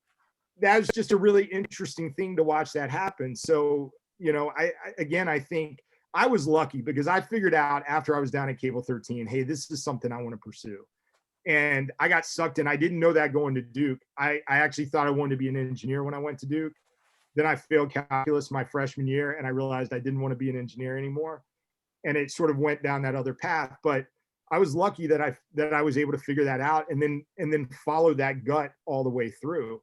that's just a really interesting thing to watch that happen. So, I think I was lucky because I figured out after I was down at Cable 13, hey, this is something I want to pursue. And I got sucked in. I didn't know that going to Duke. I actually thought I wanted to be an engineer when I went to Duke. Then I failed calculus my freshman year, and I realized I didn't want to be an engineer anymore. And it sort of went down that other path. But I was lucky that I was able to figure that out and then follow that gut all the way through.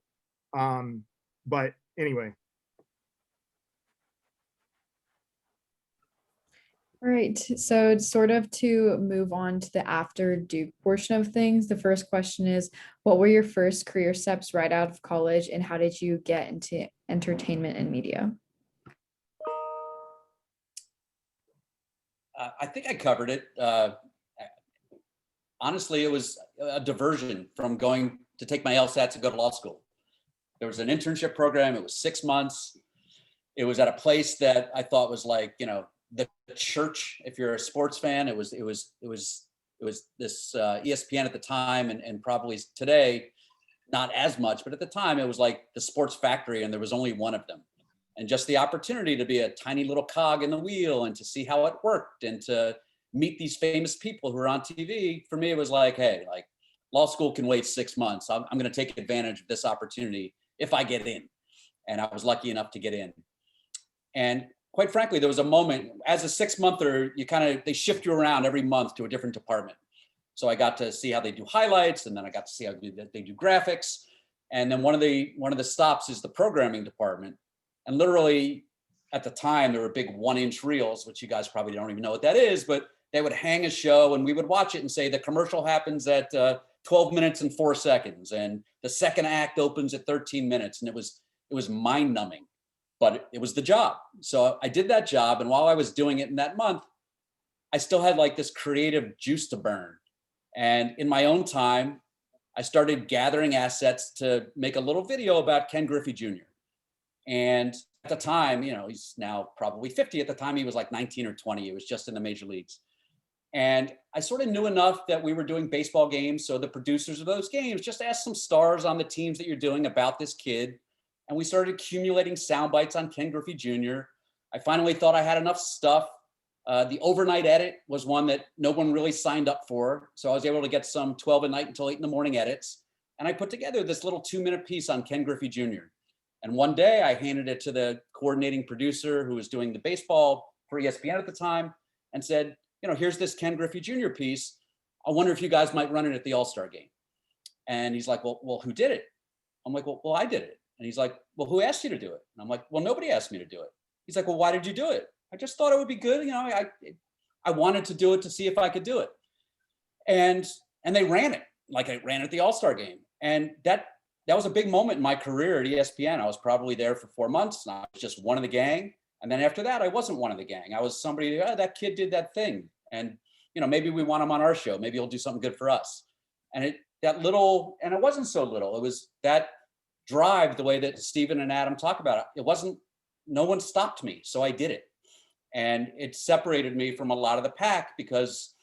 But anyway. All right, so sort of to move on to the after Duke portion of things, the first question is, what were your first career steps right out of college, and how did you get into entertainment and media? I think I covered it. Honestly, it was a diversion from going to take my LSAT to go to law school. There was an internship program. It was 6 months. It was at a place that I thought was like, the church. If you're a sports fan, it was this ESPN at the time, and probably today, not as much, but at the time it was like the sports factory, and there was only one of them. And just the opportunity to be a tiny little cog in the wheel and to see how it worked and to meet these famous people who are on TV, for me, it was like, hey, like law school can wait 6 months. I'm going to take advantage of this opportunity if I get in. And I was lucky enough to get in. And quite frankly, there was a moment as a 6-monther, they shift you around every month to a different department. So I got to see how they do highlights, and then I got to see how they do graphics. And then one of the stops is the programming department. And literally at the time, there were big 1-inch reels, which you guys probably don't even know what that is, but they would hang a show and we would watch it and say the commercial happens at 12 minutes and 4 seconds. And the second act opens at 13 minutes. And it was mind numbing, but it was the job. So I did that job. And while I was doing it in that month, I still had like this creative juice to burn. And in my own time, I started gathering assets to make a little video about Ken Griffey Jr. And at the time, he's now probably 50. At the time, he was like 19 or 20. He was just in the major leagues. And I sort of knew enough that we were doing baseball games. So the producers of those games just asked some stars on the teams that you're doing about this kid. And we started accumulating sound bites on Ken Griffey Jr. I finally thought I had enough stuff. The overnight edit was one that no one really signed up for. So I was able to get some 12 at night until 8 in the morning edits. And I put together this little 2-minute piece on Ken Griffey Jr. And one day I handed it to the coordinating producer who was doing the baseball for ESPN at the time and said, here's this Ken Griffey Jr. piece. I wonder if you guys might run it at the All-Star game. And he's like, well, who did it? I'm like, well, I did it. And he's like, well, who asked you to do it? And I'm like, well, nobody asked me to do it. He's like, well, why did you do it? I just thought it would be good. I wanted to do it to see if I could do it. And they ran it, like I ran at the All-Star game. And that was a big moment in my career at ESPN. I was probably there for 4 months, and I was just one of the gang. And then after that, I wasn't one of the gang. I was somebody, that kid did that thing. And, maybe we want him on our show. Maybe he'll do something good for us. And it wasn't so little. It was that drive, the way that Stephen and Adam talk about it. No one stopped me. So I did it. And it separated me from a lot of the pack because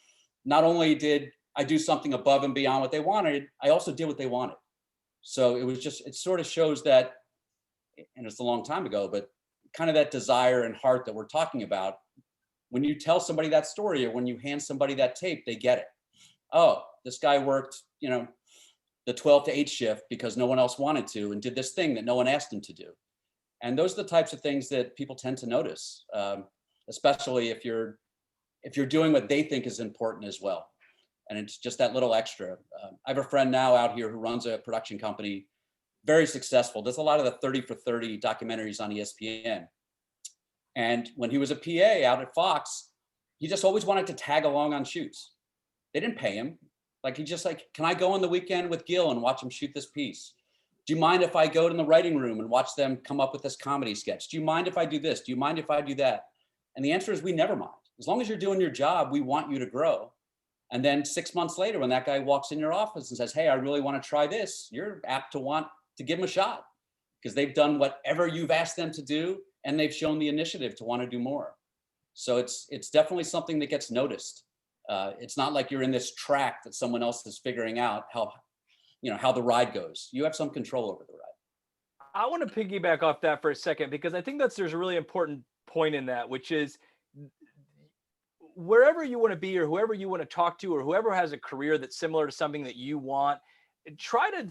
not only did I do something above and beyond what they wanted, I also did what they wanted. So it sort of shows that, and it's a long time ago, but kind of that desire and heart that we're talking about. When you tell somebody that story or when you hand somebody that tape, they get it. Oh, this guy worked, the 12 to 8 shift because no one else wanted to and did this thing that no one asked him to do. And those are the types of things that people tend to notice, especially if you're doing what they think is important as well. And it's just that little extra. I have a friend now out here who runs a production company, very successful, does a lot of the 30 for 30 documentaries on ESPN. And when he was a PA out at Fox, he just always wanted to tag along on shoots. They didn't pay him. Like, he just like, can I go on the weekend with Gil and watch him shoot this piece? Do you mind if I go to the writing room and watch them come up with this comedy sketch? Do you mind if I do this? Do you mind if I do that? And the answer is, we never mind. As long as you're doing your job, we want you to grow. And then 6 months later, when that guy walks in your office and says, hey, I really want to try this, you're apt to want to give them a shot, because they've done whatever you've asked them to do, and they've shown the initiative to want to do more. So it's definitely something that gets noticed. It's not like you're in this track that someone else is figuring out how the ride goes. You have some control over the ride. I want to piggyback off that for a second, because I think there's a really important point in that, which is, wherever you want to be, or whoever you want to talk to, or whoever has a career that's similar to something that you want, try to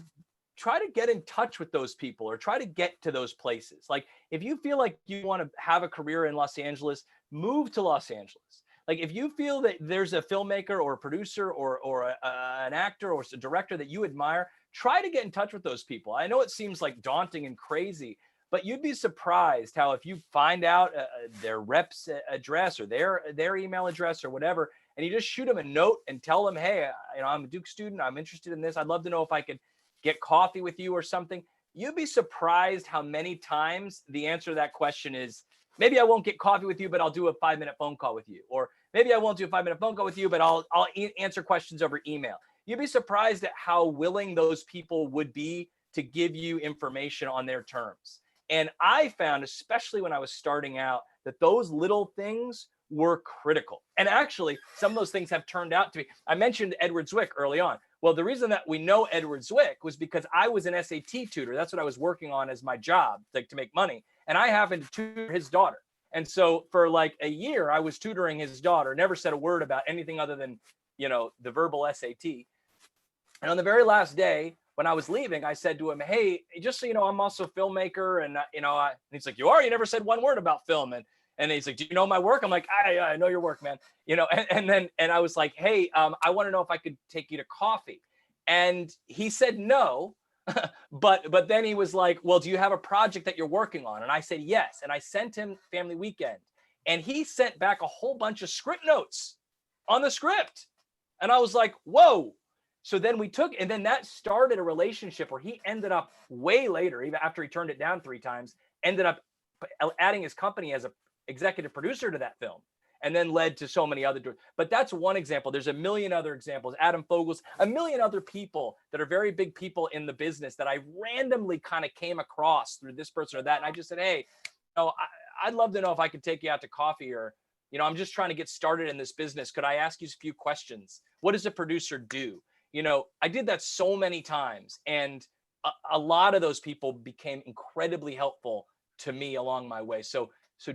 get in touch with those people, or try to get to those places. Like, if you feel like you want to have a career in Los Angeles, move to Los Angeles. Like, if you feel that there's a filmmaker or a producer or an actor or a director that you admire, try to get in touch with those people. I know it seems like daunting and crazy, but you'd be surprised how, if you find out their rep's address or their email address or whatever, and you just shoot them a note and tell them, hey, I'm a Duke student, I'm interested in this, I'd love to know if I could get coffee with you or something. You'd be surprised how many times the answer to that question is, maybe I won't get coffee with you, but I'll do a 5-minute phone call with you. Or maybe I won't do a 5-minute phone call with you, but I'll answer questions over email. You'd be surprised at how willing those people would be to give you information on their terms. And I found, especially when I was starting out, that those little things were critical. And actually, some of those things have turned out to be. I mentioned Edward Zwick early on. Well, the reason that we know Edward Zwick was because I was an SAT tutor. That's what I was working on as my job, like, to make money. And I happened to tutor his daughter. And so for like a year, I was tutoring his daughter, never said a word about anything other than, the verbal SAT. And on the very last day, when I was leaving, I said to him, hey, just so you know, I'm also a filmmaker. And, and he's like, you are? You never said one word about film. And he's like, do you know my work? I'm like, I know your work, man. And I was like, hey, I want to know if I could take you to coffee. And he said no. but then he was like, well, do you have a project that you're working on? And I said, yes. And I sent him Family Weekend. And he sent back a whole bunch of script notes on the script. And I was like, whoa. So then and then that started a relationship where he ended up way later, even after he turned it down 3 times, ended up adding his company as an executive producer to that film, and then led to so many other. But that's one example. There's a million other examples. Adam Fogel's, a million other people that are very big people in the business that I randomly kind of came across through this person or that. And I just said, hey, I'd love to know if I could take you out to coffee, or, I'm just trying to get started in this business. Could I ask you a few questions? What does a producer do? I did that so many times, and a lot of those people became incredibly helpful to me along my way. So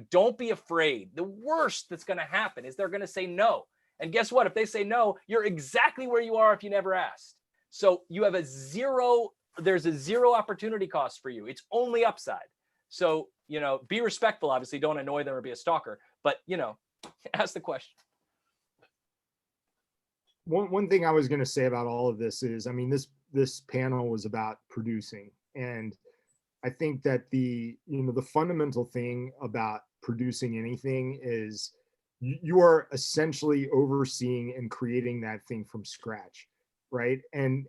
don't be afraid. The worst that's going to happen is they're going to say no. And guess what? If they say no, you're exactly where you are if you never asked. So you have there's a zero opportunity cost for you. It's only upside. So, be respectful, obviously. Don't annoy them or be a stalker, but, ask the question. One thing I was going to say about all of this is, this panel was about producing, and I think that the fundamental thing about producing anything is you are essentially overseeing and creating that thing from scratch, right? And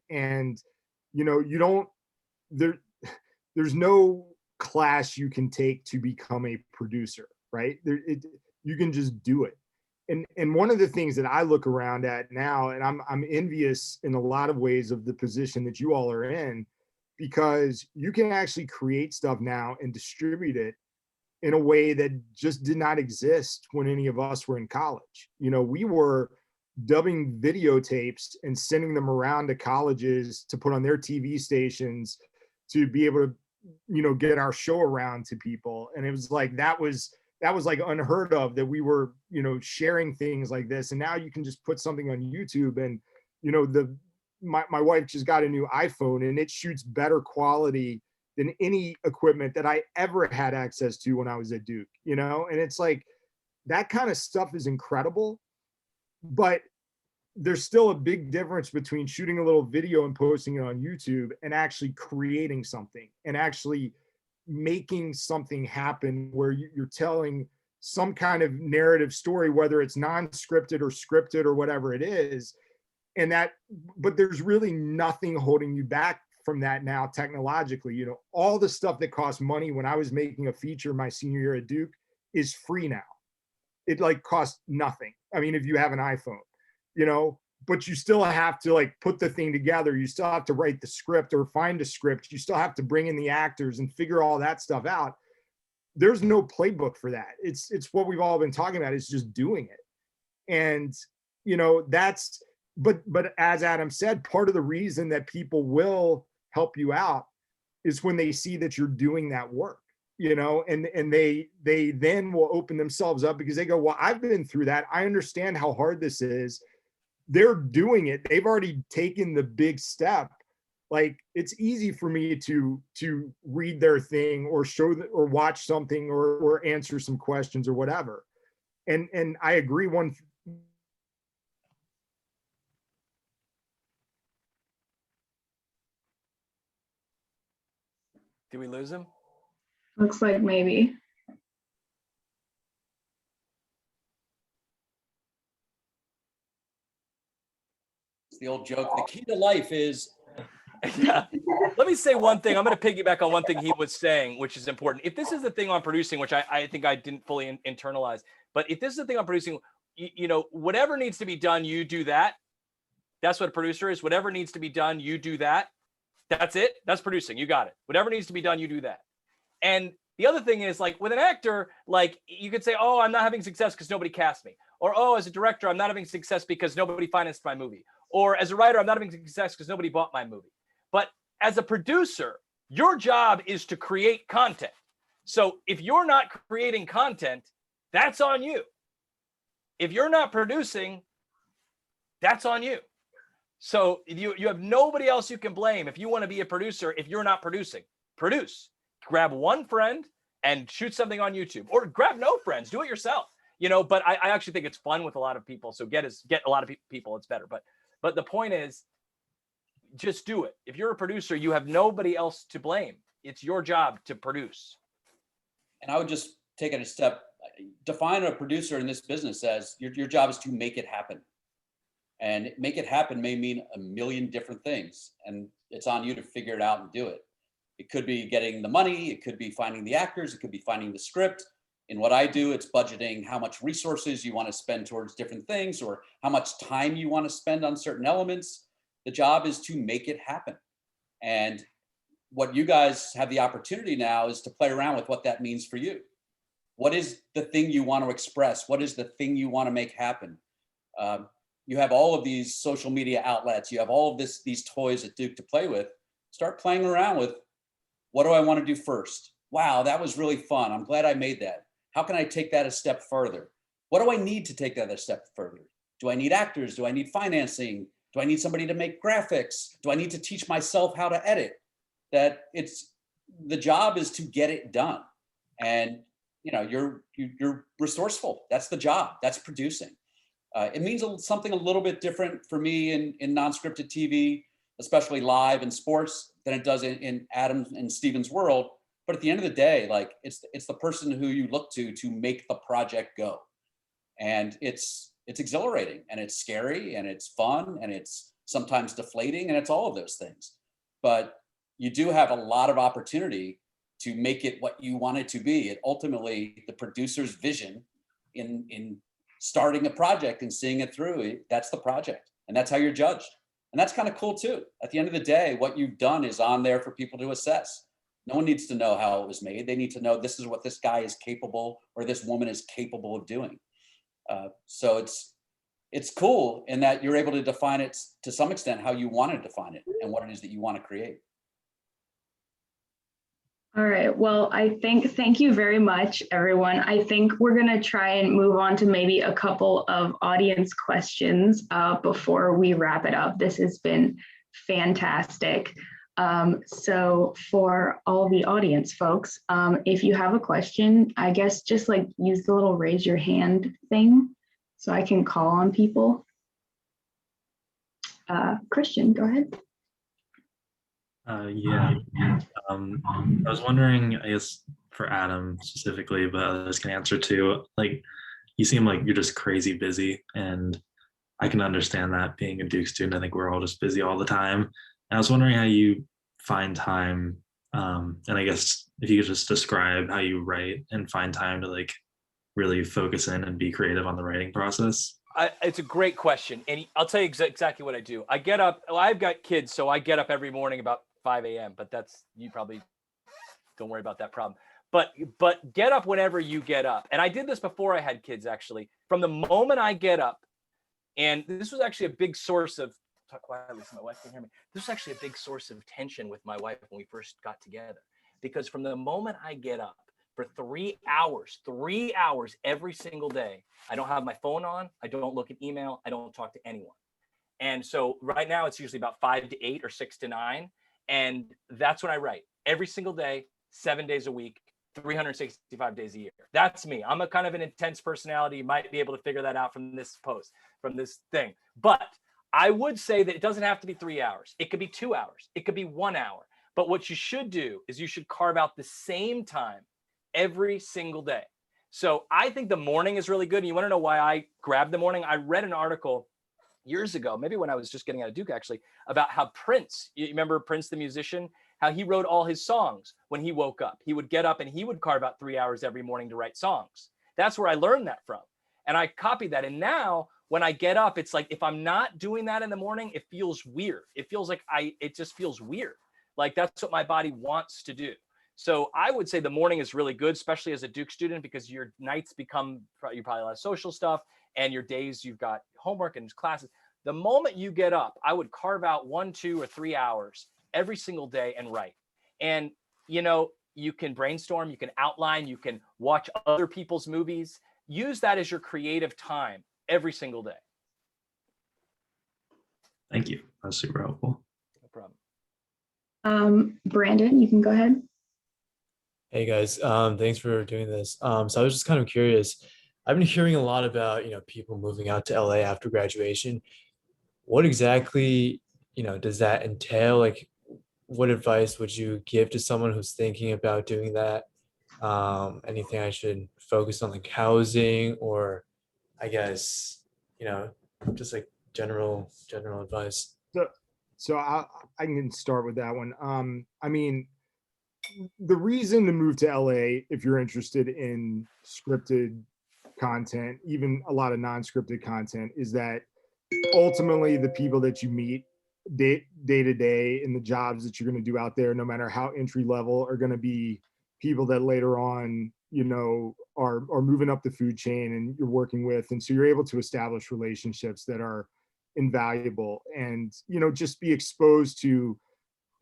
there's no class you can take to become a producer, right? You can just do it. And one of the things that I look around at now, and I'm envious in a lot of ways of the position that you all are in, because you can actually create stuff now and distribute it in a way that just did not exist when any of us were in college. We were dubbing videotapes and sending them around to colleges to put on their TV stations to be able to, get our show around to people. And it was like, that was like unheard of, that we were, sharing things like this. And now you can just put something on YouTube, and, my wife just got a new iPhone, and it shoots better quality than any equipment that I ever had access to when I was at Duke, you know? And it's like, that kind of stuff is incredible, but there's still a big difference between shooting a little video and posting it on YouTube and actually creating something and actually making something happen where you're telling some kind of narrative story, whether it's non-scripted or scripted or whatever it is. And that, but there's really nothing holding you back from that now technologically. You know, all the stuff that cost money when I was making a feature my senior year at Duke is free now. It like costs nothing. I mean, if you have an iPhone, you know, but you still have to like put the thing together. You still have to write the script or find a script. You still have to bring in the actors and figure all that stuff out. There's no playbook for that. It's what we've all been talking about. It's just doing it. And, you know, that's, but as Adam said, part of the reason that people will help you out is when they see that you're doing that work, you know, and they then will open themselves up because they go, well, I've been through that. I understand how hard this is. They're doing it. They've already taken the big step. Like, it's easy for me to read their thing or show or watch something or answer some questions or whatever. And I agree. Did we lose him? Looks like maybe. It's the old joke. The key to life is. Yeah. Let me say one thing. I'm going to piggyback on one thing he was saying, which is important. If this is the thing on producing, which I think I didn't fully internalize, but if this is the thing on producing, you know, whatever needs to be done, you do that. That's what a producer is. Whatever needs to be done, you do that. That's it. That's producing. You got it. Whatever needs to be done, you do that. And the other thing is, like, with an actor, like, you could say, oh, I'm not having success because nobody cast me. Or, oh, as a director, I'm not having success because nobody financed my movie. Or as a writer, I'm not having success because nobody bought my movie. But as a producer, your job is to create content. So if you're not creating content, that's on you. If you're not producing, that's on you. So you have nobody else you can blame if you want to be a producer. If you're not producing, produce. Grab one friend and shoot something on YouTube, or grab no friends, do it yourself. You know, but I actually think it's fun with a lot of people. So get a lot of people, it's better. But the point is, just do it. If you're a producer, you have nobody else to blame. It's your job to produce. And I would just take it a step, define a producer in this business as your job is to make it happen. And make it happen may mean a million different things. And it's on you to figure it out and do it. It could be getting the money. It could be finding the actors. It could be finding the script. In what I do, it's budgeting how much resources you want to spend towards different things or how much time you want to spend on certain elements. The job is to make it happen. And what you guys have the opportunity now is to play around with what that means for you. What is the thing you want to express? What is the thing you want to make happen? You have all of these social media outlets. You have all of these toys at Duke to play with. Start playing around with, what do I want to do first? Wow, that was really fun. I'm glad I made that. How can I take that a step further? What do I need to take that a step further? Do I need actors? Do I need financing? Do I need somebody to make graphics? Do I need to teach myself how to edit? That the job is to get it done. And you know, you're resourceful. That's the job. That's producing. It means something a little bit different for me in non-scripted TV, especially live and sports, than it does in Adam and Steven's world. But at the end of the day, like it's the person who you look to make the project go. And it's exhilarating and it's scary and it's fun and it's sometimes deflating and it's all of those things. But you do have a lot of opportunity to make it what you want it to be. It ultimately, the producer's vision in starting a project and seeing it through, that's the project. And that's how you're judged. And that's kind of cool too. At the end of the day, what you've done is on there for people to assess. No one needs to know how it was made. They need to know this is what this guy is capable or this woman is capable of doing. So it's cool in that you're able to define it to some extent how you want to define it and what it is that you want to create. All right. Well, thank you very much, everyone. I think we're going to try and move on to maybe a couple of audience questions before we wrap it up. This has been fantastic. So for all the audience folks, if you have a question, I guess just like use the little raise your hand thing so I can call on people. Christian, go ahead. Yeah. I was wondering, I guess for Adam specifically, but others can answer too. Like, you seem like you're just crazy busy, and I can understand that being a Duke student. I think we're all just busy all the time. And I was wondering how you find time, and I guess if you could just describe how you write and find time to like really focus in and be creative on the writing process. It's a great question. And I'll tell you exactly what I do. I get up, well, I've got kids, so I get up every morning about 5 a.m., but that's, you probably don't worry about that problem. But get up whenever you get up. And I did this before I had kids, actually. From the moment I get up, and this was actually a big source of, talk quietly so my wife can hear me. This was actually a big source of tension with my wife when we first got together. Because from the moment I get up, for 3 hours every single day, I don't have my phone on, I don't look at email, I don't talk to anyone. And so right now it's usually about 5 to 8 or 6 to 9. And that's when I write every single day, 7 days a week, 365 days a year. That's me. I'm a kind of an intense personality. You might be able to figure that out from this post, from this thing. But I would say that it doesn't have to be 3 hours. It could be 2 hours. It could be 1 hour. But what you should do is you should carve out the same time every single day. So I think the morning is really good. And you want to know why I grabbed the morning? I read an article years ago, maybe when I was just getting out of Duke actually, about how Prince, you remember Prince, the musician, how he wrote all his songs when he woke up. He would get up and he would carve out 3 hours every morning to write songs. That's where I learned that from. And I copied that. And now when I get up, it's like, if I'm not doing that in the morning, it feels weird. It feels like it just feels weird. Like that's what my body wants to do. So I would say the morning is really good, especially as a Duke student, because your nights become, you probably a lot of social stuff, and your days you've got homework and classes. The moment you get up, I would carve out 1, 2, or 3 hours every single day and write. And, you know, you can brainstorm, you can outline, you can watch other people's movies. Use that as your creative time every single day. Thank you. That's super helpful. No problem. Brandon, you can go ahead. Hey guys, thanks for doing this. So I was just kind of curious. I've been hearing a lot about, people moving out to LA after graduation. What exactly, does that entail? Like, what advice would you give to someone who's thinking about doing that? Anything I should focus on, like housing, or I guess, just like general advice. So I can start with that one. I mean, the reason to move to LA, if you're interested in scripted content, even a lot of non-scripted content, is that ultimately the people that you meet day to day in the jobs that you're going to do out there, no matter how entry level, are going to be people that later on, are moving up the food chain and you're working with. And so you're able to establish relationships that are invaluable and, just be exposed to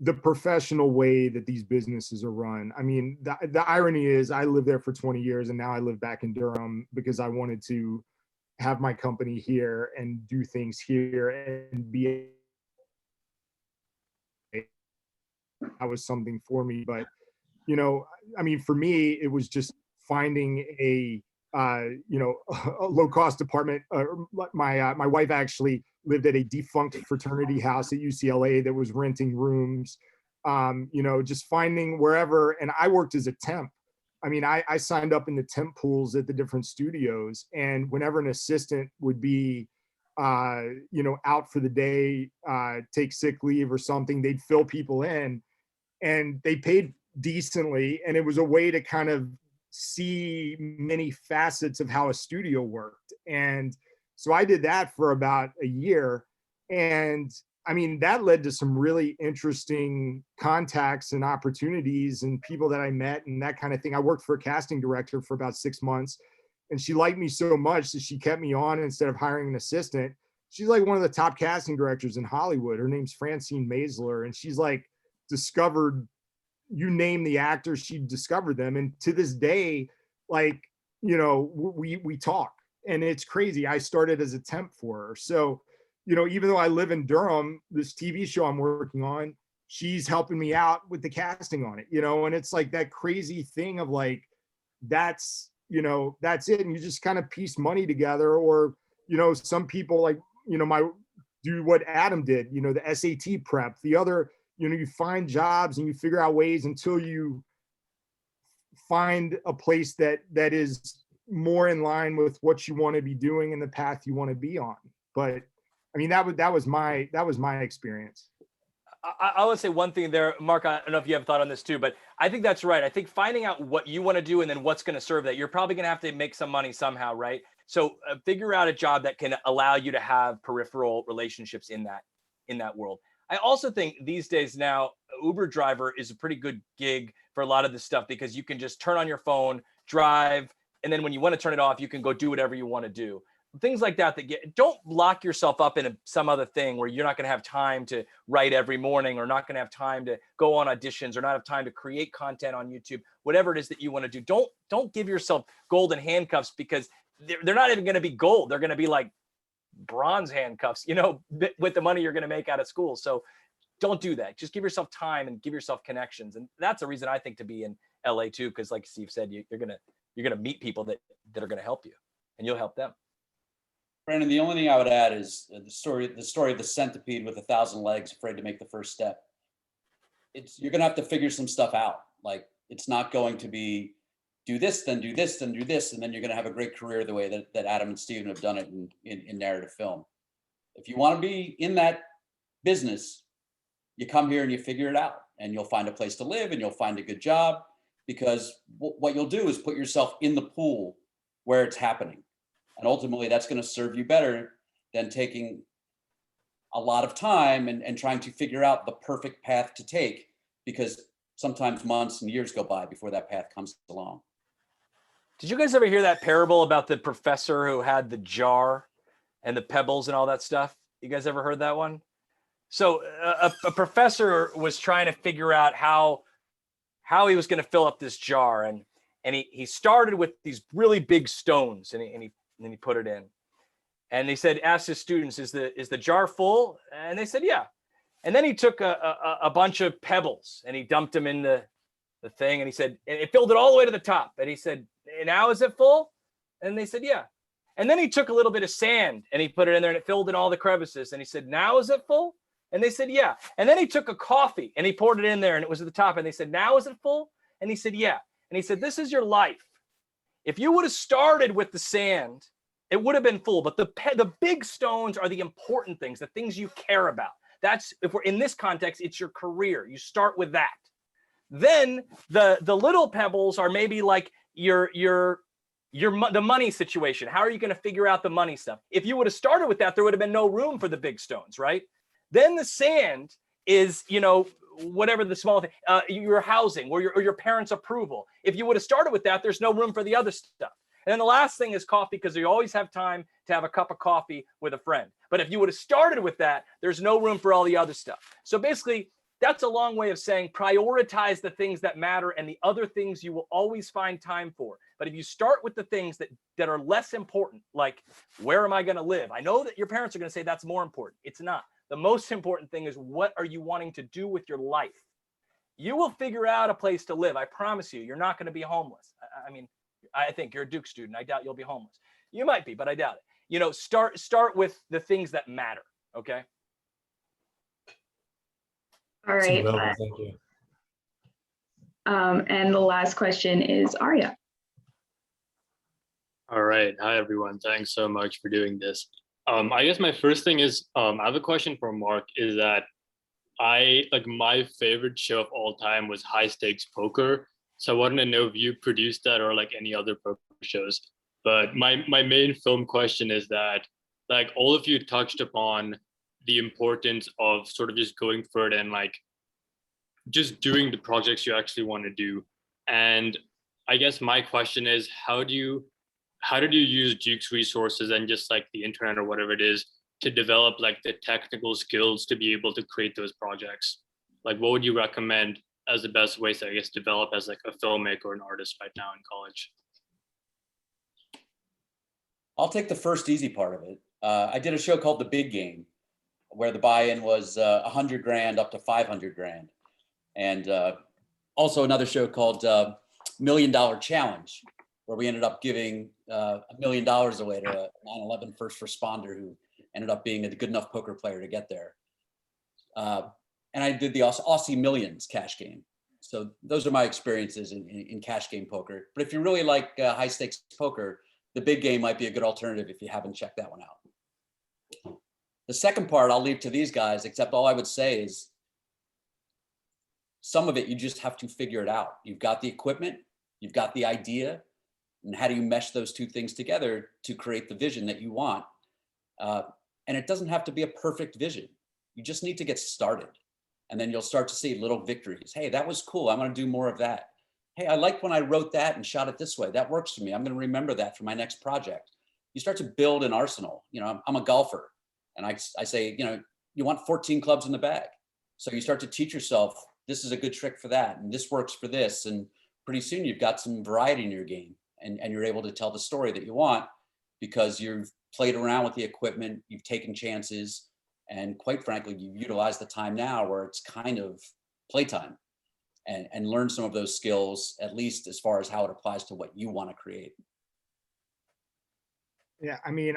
the professional way that these businesses are run. I mean, the irony is I lived there for 20 years and now I live back in Durham because I wanted to have my company here and do things here and be, that was something for me. But, I mean, for me, it was just finding a low cost apartment. My wife actually lived at a defunct fraternity house at UCLA that was renting rooms, just finding wherever. And I worked as a temp. I mean, I signed up in the temp pools at the different studios, and whenever an assistant would be, out for the day, take sick leave or something, they'd fill people in, and they paid decently. And it was a way to kind of see many facets of how a studio worked. And so I did that for about a year. And I mean, that led to some really interesting contacts and opportunities and people that I met and that kind of thing. I worked for a casting director for about 6 months, and she liked me so much that she kept me on instead of hiring an assistant. She's like one of the top casting directors in Hollywood. Her name's Francine Maisler, and she's like discovered, you name the actors, she discovered them. And to this day, like, we talk, and it's crazy. I started as a temp for her. So, even though I live in Durham, this TV show I'm working on, she's helping me out with the casting on it, you know, and it's like that crazy thing of like, that's, you know, that's it. And you just kind of piece money together, or, you know, some people like, you know, do what Adam did, you know, the SAT prep, the other, you know, you find jobs and you figure out ways until you find a place that is more in line with what you want to be doing and the path you want to be on. But I mean, that was my experience. I would say one thing there, Mark, I don't know if you have a thought on this too, but I think that's right. I think finding out what you want to do and then what's going to serve that, you're probably going to have to make some money somehow, right? So figure out a job that can allow you to have peripheral relationships in that world. I also think these days now, Uber driver is a pretty good gig for a lot of this stuff, because you can just turn on your phone, drive, and then when you want to turn it off, you can go do whatever you want to do. Things like that don't lock yourself up in some other thing where you're not going to have time to write every morning, or not going to have time to go on auditions, or not have time to create content on YouTube, whatever it is that you want to do. Don't give yourself golden handcuffs, because they're not even going to be gold. They're going to be like bronze handcuffs, you know, with the money you're going to make out of school. So don't do that. Just give yourself time and give yourself connections. And that's a reason I think to be in LA too, because like Steve said, you're going to meet people that are going to help you, and you'll help them. Brandon, the only thing I would add is the story of the centipede with 1,000 legs, afraid to make the first step. You're going to have to figure some stuff out. Like, it's not going to be do this, then do this, then do this, and then you're going to have a great career the way that Adam and Steven have done it in narrative film. If you want to be in that business, you come here and you figure it out, and you'll find a place to live, and you'll find a good job, because what you'll do is put yourself in the pool where it's happening. And ultimately, that's going to serve you better than taking a lot of time and trying to figure out the perfect path to take, because sometimes months and years go by before that path comes along. Did you guys ever hear that parable about the professor who had the jar and the pebbles and all that stuff? You guys ever heard that one? So a professor was trying to figure out how he was going to fill up this jar, and he started with these really big stones, and he put it in, and he said, asked his students, is the jar full? And they said, yeah. And then he took a bunch of pebbles and he dumped them in the thing, and he said, and it filled it all the way to the top. And he said, now is it full? And they said, yeah. And then he took a little bit of sand and he put it in there, and it filled in all the crevices. And he said, now is it full? And they said, yeah. And then he took a coffee and he poured it in there, and it was at the top. And they said, now is it full? And he said, yeah. And he said, this is your life. If you would have started with the sand, it would have been full. But the big stones are the important things, the things you care about. That's, if we're in this context, it's your career. You start with that. Then the little pebbles are maybe like the money situation. How are you going to figure out the money stuff? If you would have started with that, there would have been no room for the big stones, right? Then the sand is, whatever the small thing, your housing or your parents' approval. If you would have started with that, there's no room for the other stuff. And then the last thing is coffee, because you always have time to have a cup of coffee with a friend. But if you would have started with that, there's no room for all the other stuff. So basically, that's a long way of saying prioritize the things that matter, and the other things you will always find time for. But if you start with the things that are less important, like where am I going to live? I know that your parents are going to say that's more important. It's not. The most important thing is, what are you wanting to do with your life? You will figure out a place to live. I promise you, you're not going to be homeless. I mean, I think you're a Duke student. I doubt you'll be homeless. You might be, but I doubt it. Start with the things that matter. Okay. All right. Thank you. And the last question is Arya. All right. Hi, everyone. Thanks so much for doing this. I guess my first thing is, I have a question for Mark, is that my favorite show of all time was High Stakes Poker. So I wanted to know if you produced that, or like any other poker shows. But my main film question is that, like, all of you touched upon the importance of sort of just going for it and like just doing the projects you actually want to do. And I guess my question is, how did you use Duke's resources and just like the internet or whatever it is to develop like the technical skills to be able to create those projects? Like, what would you recommend as the best ways to, I guess, develop as like a filmmaker or an artist right now in college? I'll take the first easy part of it. I did a show called The Big Game, where the buy-in was 100 grand up to 500 grand. And also another show called $1 Million Challenge, where we ended up giving $1 million away to a 9/11 first responder who ended up being a good enough poker player to get there. And I did the Aussie Millions cash game. So those are my experiences in cash game poker. But if you really like high stakes poker, the big game might be a good alternative if you haven't checked that one out. The second part I'll leave to these guys, except all I would say is some of it you just have to figure it out. You've got the equipment, you've got the idea, and how do you mesh those two things together to create the vision that you want? And it doesn't have to be a perfect vision. You just need to get started. And then you'll start to see little victories. Hey, that was cool. I'm going to do more of that. Hey, I like when I wrote that and shot it this way. That works for me. I'm going to remember that for my next project. You start to build an arsenal. You know, I'm a golfer, and I say, you know, you want 14 clubs in the bag. So you start to teach yourself, this is a good trick for that, and this works for this. And pretty soon you've got some variety in your game, and you're able to tell the story that you want because you've played around with the equipment, you've taken chances, and quite frankly, you utilize the time now where it's kind of playtime, and learn some of those skills, at least as far as how it applies to what you want to create. Yeah, I mean,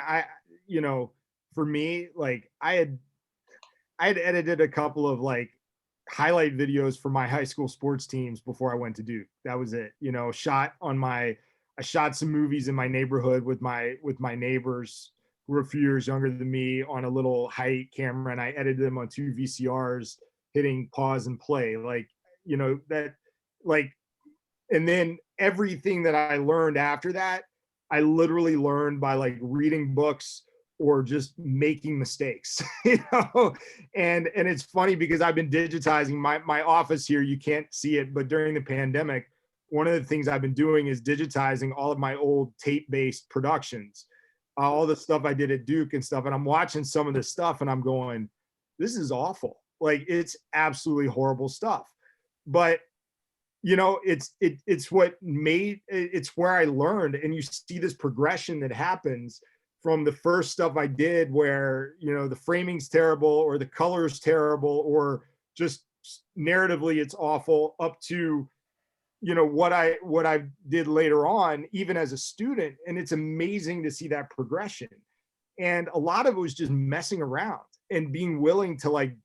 you know, for me, like I had edited a couple of like highlight videos for my high school sports teams before I went to Duke. That was it. You know, I shot some movies in my neighborhood with my neighbors who were a few years younger than me on a little height camera, and I edited them on 2 VCRs, hitting pause and play. Like, you know, that, like, and then everything that I learned after that, I literally learned by like reading books or just making mistakes, you know? And it's funny because I've been digitizing my office here. You can't see it, but during the pandemic, one of the things I've been doing is digitizing all of my old tape-based productions, all the stuff I did at Duke and stuff. And I'm watching some of this stuff and I'm going, this is awful. Like, it's absolutely horrible stuff. But you know, it's where I learned, and you see this progression that happens from the first stuff I did where, you know, the framing's terrible or the color's terrible or just narratively it's awful, up to, you know, what I did later on, even as a student. And it's amazing to see that progression. And a lot of it was just messing around and being willing to like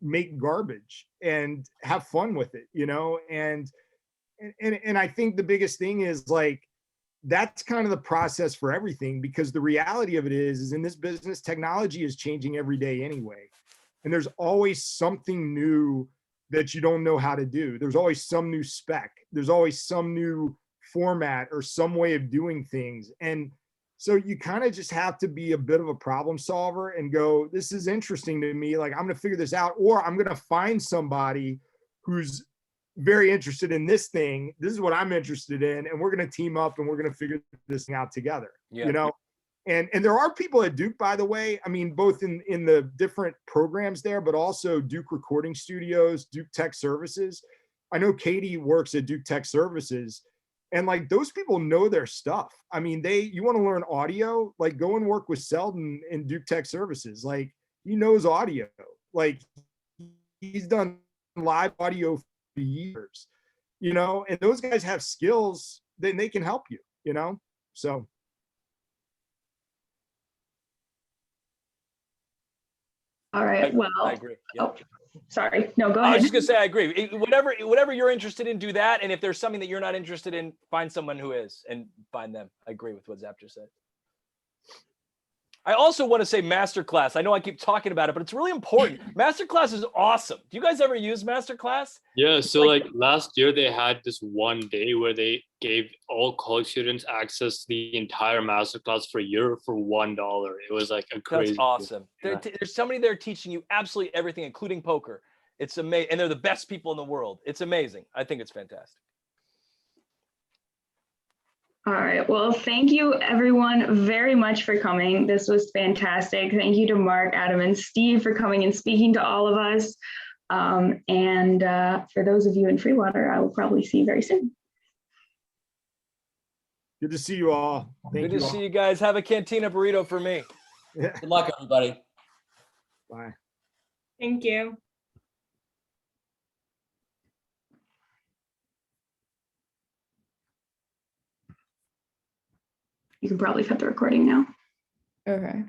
make garbage and have fun with it, you know? And I think the biggest thing is like, that's kind of the process for everything, because the reality of it is in this business, technology is changing every day anyway. And there's always something new that you don't know how to do. There's always some new spec. There's always some new format or some way of doing things. And so you kind of just have to be a bit of a problem solver and go, this is interesting to me. Like, I'm going to figure this out, or I'm going to find somebody who's very interested in this thing. This is what I'm interested in. And we're going to team up and we're going to figure this thing out together, you know? And there are people at Duke, by the way, I mean, both in the different programs there, but also Duke Recording Studios, Duke Tech Services. I know Katie works at Duke Tech Services, and like those people know their stuff. I mean, you want to learn audio, like go and work with Selden in Duke Tech Services. Like, he knows audio. Like, he's done live audio for years, you know, and those guys have skills, then they can help you, you know? So. All right, well. I agree. Yeah. Oh, sorry. No, go I ahead. was just gonna say I agree. Whatever you're interested in, do that. And if there's something that you're not interested in, find someone who is and find them. I agree with what Zap just said. I also want to say Masterclass. I know I keep talking about it, but it's really important. Masterclass is awesome. Do you guys ever use Masterclass? Yeah, so like last year they had this one day where they gave all college students access to the entire masterclass for a year for $1. It was like a crazy. That's awesome. Yeah. There's somebody there teaching you absolutely everything, including poker. It's amazing, and they're the best people in the world. It's amazing. I think it's fantastic. All right. Well, thank you everyone very much for coming. This was fantastic. Thank you to Mark, Adam, and Steve for coming and speaking to all of us. And for those of you in Freewater, I will probably see you very soon. Good to see you all. Good to see you guys. Have a cantina burrito for me. Yeah. Good luck, everybody. Bye. Thank you. You can probably cut the recording now. Okay.